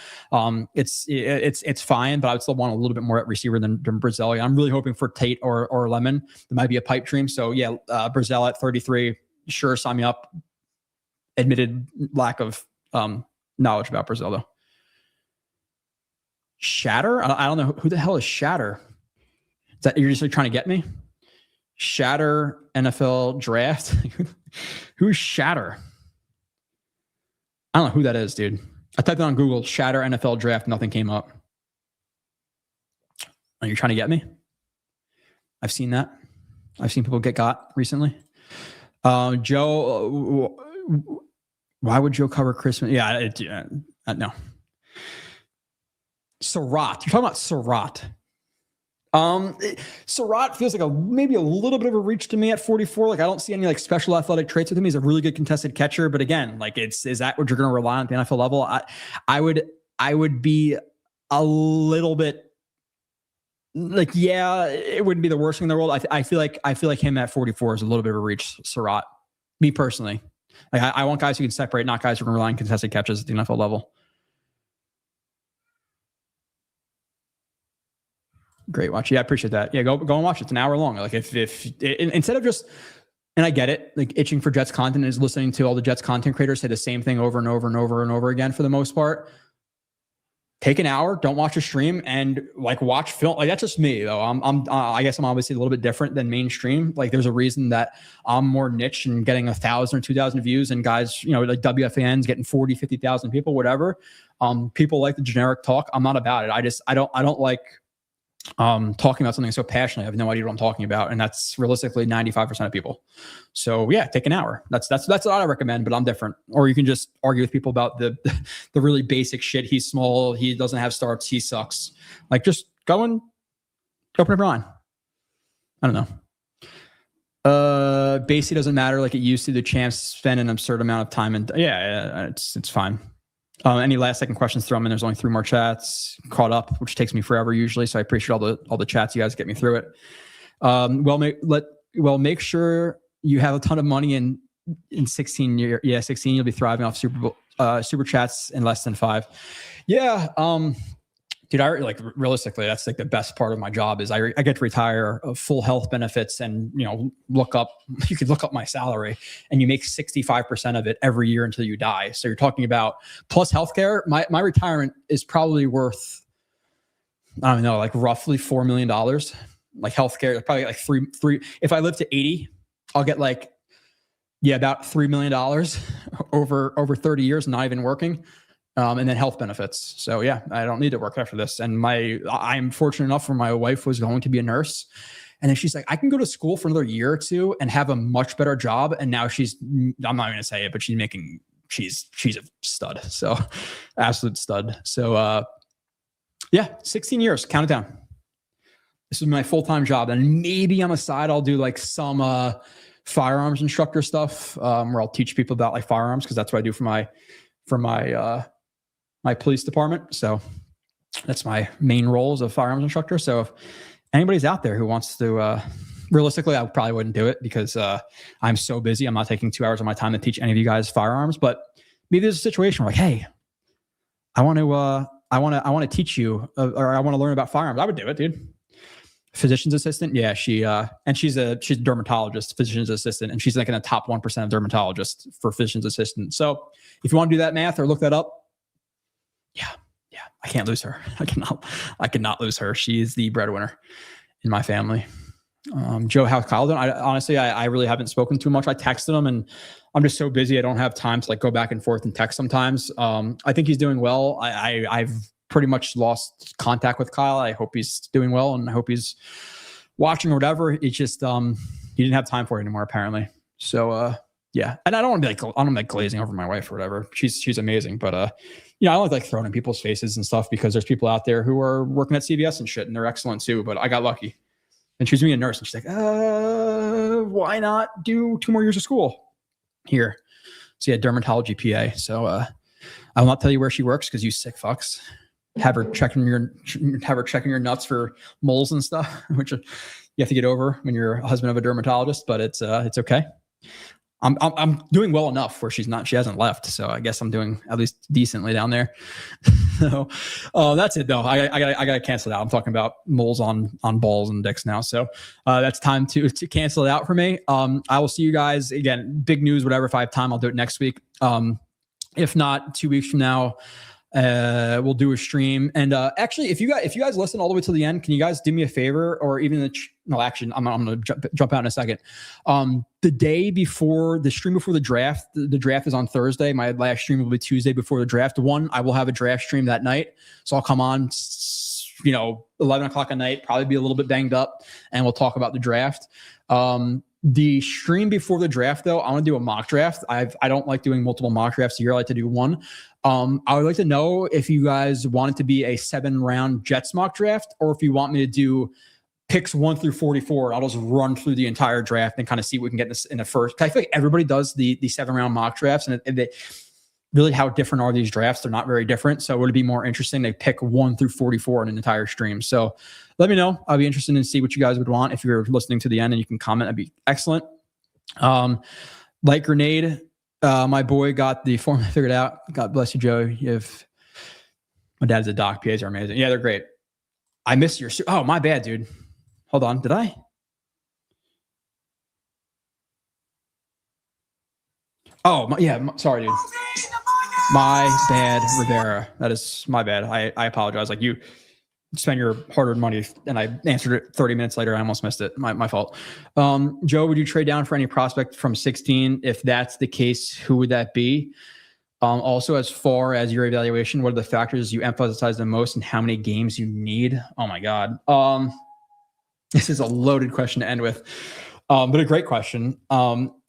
It's fine, but I would still want a little bit more at receiver than Brazel. I'm really hoping for Tate or Lemon. There might be a pipe dream. So yeah, Brazel at 33, sure, sign me up. Admitted lack of knowledge about Brazil, though. Shatter? I don't know. Who the hell is Shatter? Is that you're just trying to get me? Shatter NFL draft? Who's Shatter? I don't know who that is, dude. I typed it on Google, Shatter NFL draft. Nothing came up. Are you trying to get me? I've seen that. I've seen people get got recently. Joe... Why would Joe cover Christmas? Yeah, no. Surratt. You're talking about Surratt. Surratt feels like maybe a little bit of a reach to me at 44. I don't see any special athletic traits with him. He's a really good contested catcher, but again, is that what you're going to rely on at the NFL level? I would be a little bit it wouldn't be the worst thing in the world. I feel like him at 44 is a little bit of a reach, Surratt. Me personally. I want guys who can separate, not guys who can rely on contested catches at the NFL level. Great watch. Yeah, I appreciate that. Yeah, go and watch it. It's an hour long. If instead of just, and I get it, itching for Jets content is listening to all the Jets content creators say the same thing over and over and over and over again for the most part. Take an hour, don't watch a stream, and watch film. That's just me though. I guess I'm obviously a little bit different than mainstream. There's a reason that I'm more niche and getting 1,000 or 2,000 views, and guys, WFAN's getting 40, 50,000 people, whatever. People like the generic talk. I'm not about it. I don't like talking about something so passionately. I have no idea what I'm talking about, and that's realistically 95% of people. So yeah, take an hour. That's what I recommend, but I'm different. Or you can just argue with people about the really basic shit. He's small, he doesn't have starts, he sucks. Just go and open up your mind. I don't know. Basically doesn't matter like it used to. The champs spend an absurd amount of time, and it's fine. Any last second questions, throw them in. There's only 3 more chats caught up, which takes me forever usually. So I appreciate all the chats. You guys get me through it. Make sure you have a ton of money in 16 year. 16. You'll be thriving off super chats in less than 5. Yeah. Dude, realistically, that's the best part of my job is I get to retire full health benefits and, you could look up my salary and you make 65% of it every year until you die. So you're talking about plus healthcare. My retirement is probably worth, I don't know, roughly $4 million. Healthcare, probably three. If I live to 80, I'll get about $3 million over 30 years, not even working. And then health benefits. So yeah, I don't need to work after this. And I'm fortunate enough where my wife was going to be a nurse. And then she's like, I can go to school for another year or 2 and have a much better job. And now I'm not going to say it, but she's a stud. So absolute stud. So Yeah, 16 years. Count it down. This is my full-time job. And maybe on the side, I'll do like some firearms instructor stuff where I'll teach people about like firearms, because that's what I do for my police department. So that's my main role as a firearms instructor. So if anybody's out there who wants to, realistically, I probably wouldn't do it because I'm so busy. I'm not taking 2 hours of my time to teach any of you guys firearms. But maybe there's a situation where like, hey, I want to teach you, or I want to learn about firearms. I would do it, dude. Physician's assistant. Yeah, she's a dermatologist, physician's assistant, and she's like in the top 1% of dermatologists for physician's assistant. So if you want to do that math or look that up, yeah, I can't lose her. I cannot lose her. She is the breadwinner in my family. Joe, how's Kyle doing? I really haven't spoken too much. I texted him and I'm just so busy. I don't have time to like go back and forth and text sometimes. I think he's doing well. I've pretty much lost contact with Kyle. I hope he's doing well and I hope he's watching or whatever. It's just, he didn't have time for it anymore apparently. So, yeah. And I don't want to be like, I'm like glazing over my wife or whatever. She's amazing, but, I don't like throwing in people's faces and stuff because there's people out there who are working at CVS and shit and they're excellent too, but I got lucky. And she was being a nurse and she's like, why not do 2 more years of school here? So yeah, dermatology PA. So, I will not tell you where she works because you sick fucks. Have her checking your nuts for moles and stuff, which you have to get over when you're a husband of a dermatologist, but it's okay. I'm doing well enough where she hasn't left. So I guess I'm doing at least decently down there. So, that's it though. I gotta cancel it out. I'm talking about moles on balls and dicks now. So, that's time to cancel it out for me. I will see you guys again, big news, whatever. If I have time, I'll do it next week. If not 2 weeks from now, we'll do a stream. And actually, if you guys listen all the way to the end, can you guys do me a favor? Or even I'm going to jump out in a second. The day before the stream, before the draft is on Thursday. My last stream will be Tuesday before the draft. I will have a draft stream that night, so I'll come on 11 o'clock at night, probably be a little bit banged up, and we'll talk about the draft. The stream before the draft, though, I want to do a mock draft. I don't like doing multiple mock drafts a year. I like to do one. I would like to know if you guys want it to be a 7-round Jets mock draft, or if you want me to do picks 1 through 44. I'll just run through the entire draft and kind of see what we can get this in the first. I feel like everybody does the 7-round mock drafts, and they really, how different are these drafts? They're not very different. So would it be more interesting to pick 1 through 44 in an entire stream? So let me know. I'll be interested in see what you guys would want. If you're listening to the end and you can comment, that'd be excellent. Light Grenade, my boy got the formula figured out. God bless you, Joe. My dad's a doc. PAs are amazing. Yeah, they're great. I missed your. Oh, my bad, dude. Hold on. Did I? Oh, sorry, dude. My bad, Rivera. That is my bad. I apologize. Like, you spend your hard-earned money, and I answered it 30 minutes later. I almost missed it. My fault. Joe, would you trade down for any prospect from 16? If that's the case, who would that be? Also, as far as your evaluation, what are the factors you emphasize the most and how many games you need? Oh, my God. This is a loaded question to end with, but a great question.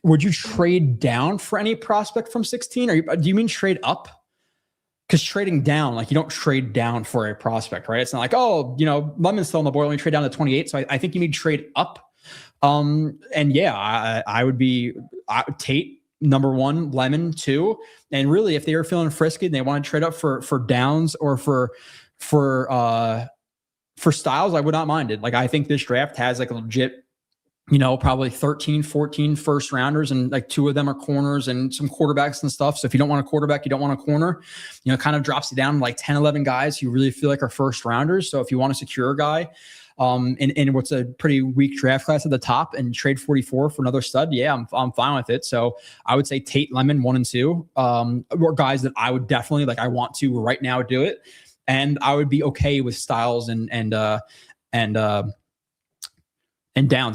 Would you trade down for any prospect from 16? Do you mean trade up? Because trading down, like, you don't trade down for a prospect, right? It's not like, Lemon's still on the board, let me trade down to 28. So I think you need to trade up. And yeah, I would be Tate, number 1, Lemon 2. And really, if they were feeling frisky and they want to trade up for Downs or for Styles, I would not mind it. Like, I think this draft has like a legit, probably 13, 14 first rounders, and like 2 of them are corners and some quarterbacks and stuff. So if you don't want a quarterback, you don't want a corner, it kind of drops you down to like 10, 11 guys you really feel like are first rounders. So if you want to secure a guy in what's a pretty weak draft class at the top and trade 44 for another stud, yeah, I'm fine with it. So I would say Tate, Lemon 1 and 2 were guys that I would definitely, like, I want to right now do it. And I would be okay with Styles and Downs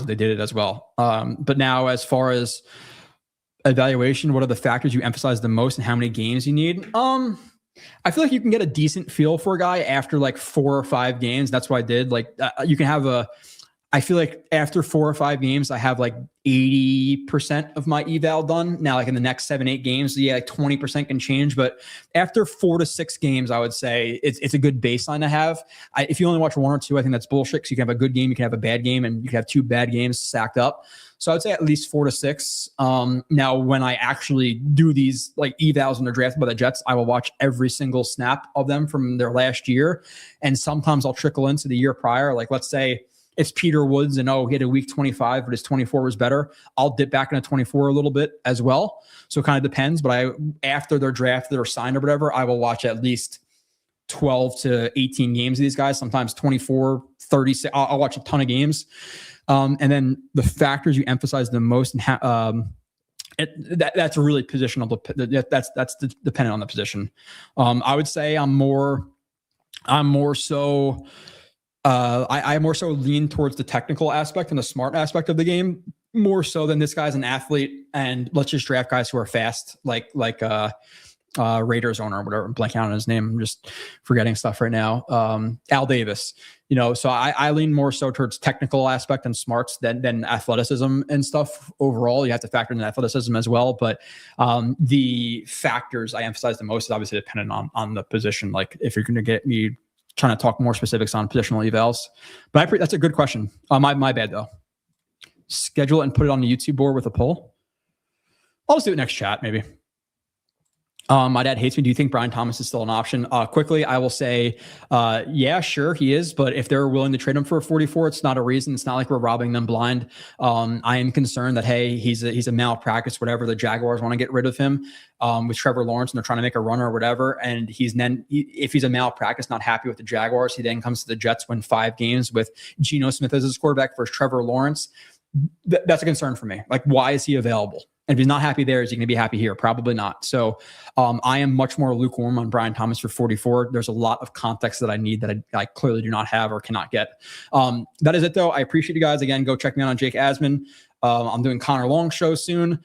if they did it as well. But now, as far as evaluation, what are the factors you emphasize the most and how many games you need? I feel like you can get a decent feel for a guy after like 4 or 5 games. That's what I did. Like, you can have I feel like after 4 or 5 games, I have like 80% of my eval done. Now, like in the next 7, 8 games, yeah, like 20% can change. But after 4 to 6 games, I would say it's a good baseline to have. If you only watch 1 or 2, I think that's bullshit, because you can have a good game, you can have a bad game, and you can have 2 bad games stacked up. So I would say at least 4 to 6. Now, when I actually do these like evals when they're drafted by the Jets, I will watch every single snap of them from their last year. And sometimes I'll trickle into the year prior. Like, let's say it's Peter Woods and he had a week 25, but his 24 was better. I'll dip back into 24 a little bit as well. So it kind of depends. But after they're drafted or signed or whatever, I will watch at least 12 to 18 games of these guys, sometimes 24, 36. I'll watch a ton of games. And then the factors you emphasize the most, and that's really positional. That's dependent on the position. I would say I more so lean towards the technical aspect and the smart aspect of the game, more so than this guy's an athlete and let's just draft guys who are fast, like Raiders owner or whatever. I'm blanking out on his name. I'm just forgetting stuff right now. Al Davis, so I lean more so towards technical aspect and smarts than athleticism and stuff. Overall, you have to factor in athleticism as well. But the factors I emphasize the most is obviously dependent on the position. Like if you're going to get me trying to talk more specifics on positional evals, but that's a good question. My bad though. Schedule it and put it on the YouTube board with a poll. I'll just do it next chat maybe. My dad hates me. Do you think Brian Thomas is still an option? Quickly, I will say, yeah, sure, he is. But if they're willing to trade him for a 44, it's not a reason. It's not like we're robbing them blind. I am concerned that, hey, he's a malpractice, whatever. The Jaguars want to get rid of him with Trevor Lawrence, and they're trying to make a run or whatever. And if he's a malpractice, not happy with the Jaguars, he then comes to the Jets, win 5 games with Geno Smith as his quarterback versus Trevor Lawrence. That's a concern for me. Like, why is he available? And if he's not happy there, is he going to be happy here? Probably not. So I am much more lukewarm on Brian Thomas for 44. There's a lot of context that I need that I clearly do not have or cannot get. That is it, though. I appreciate you guys. Again, go check me out on Jake Asman. I'm doing Connor Long show soon.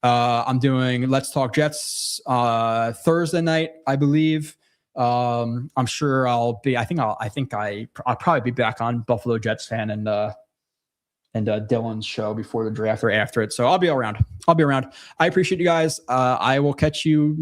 I'm doing Let's Talk Jets Thursday night, I believe. I'm sure I'll probably be back on Buffalo Jets Fan and Dylan's show before the draft or after it. So I'll be around. I appreciate you guys. I will catch you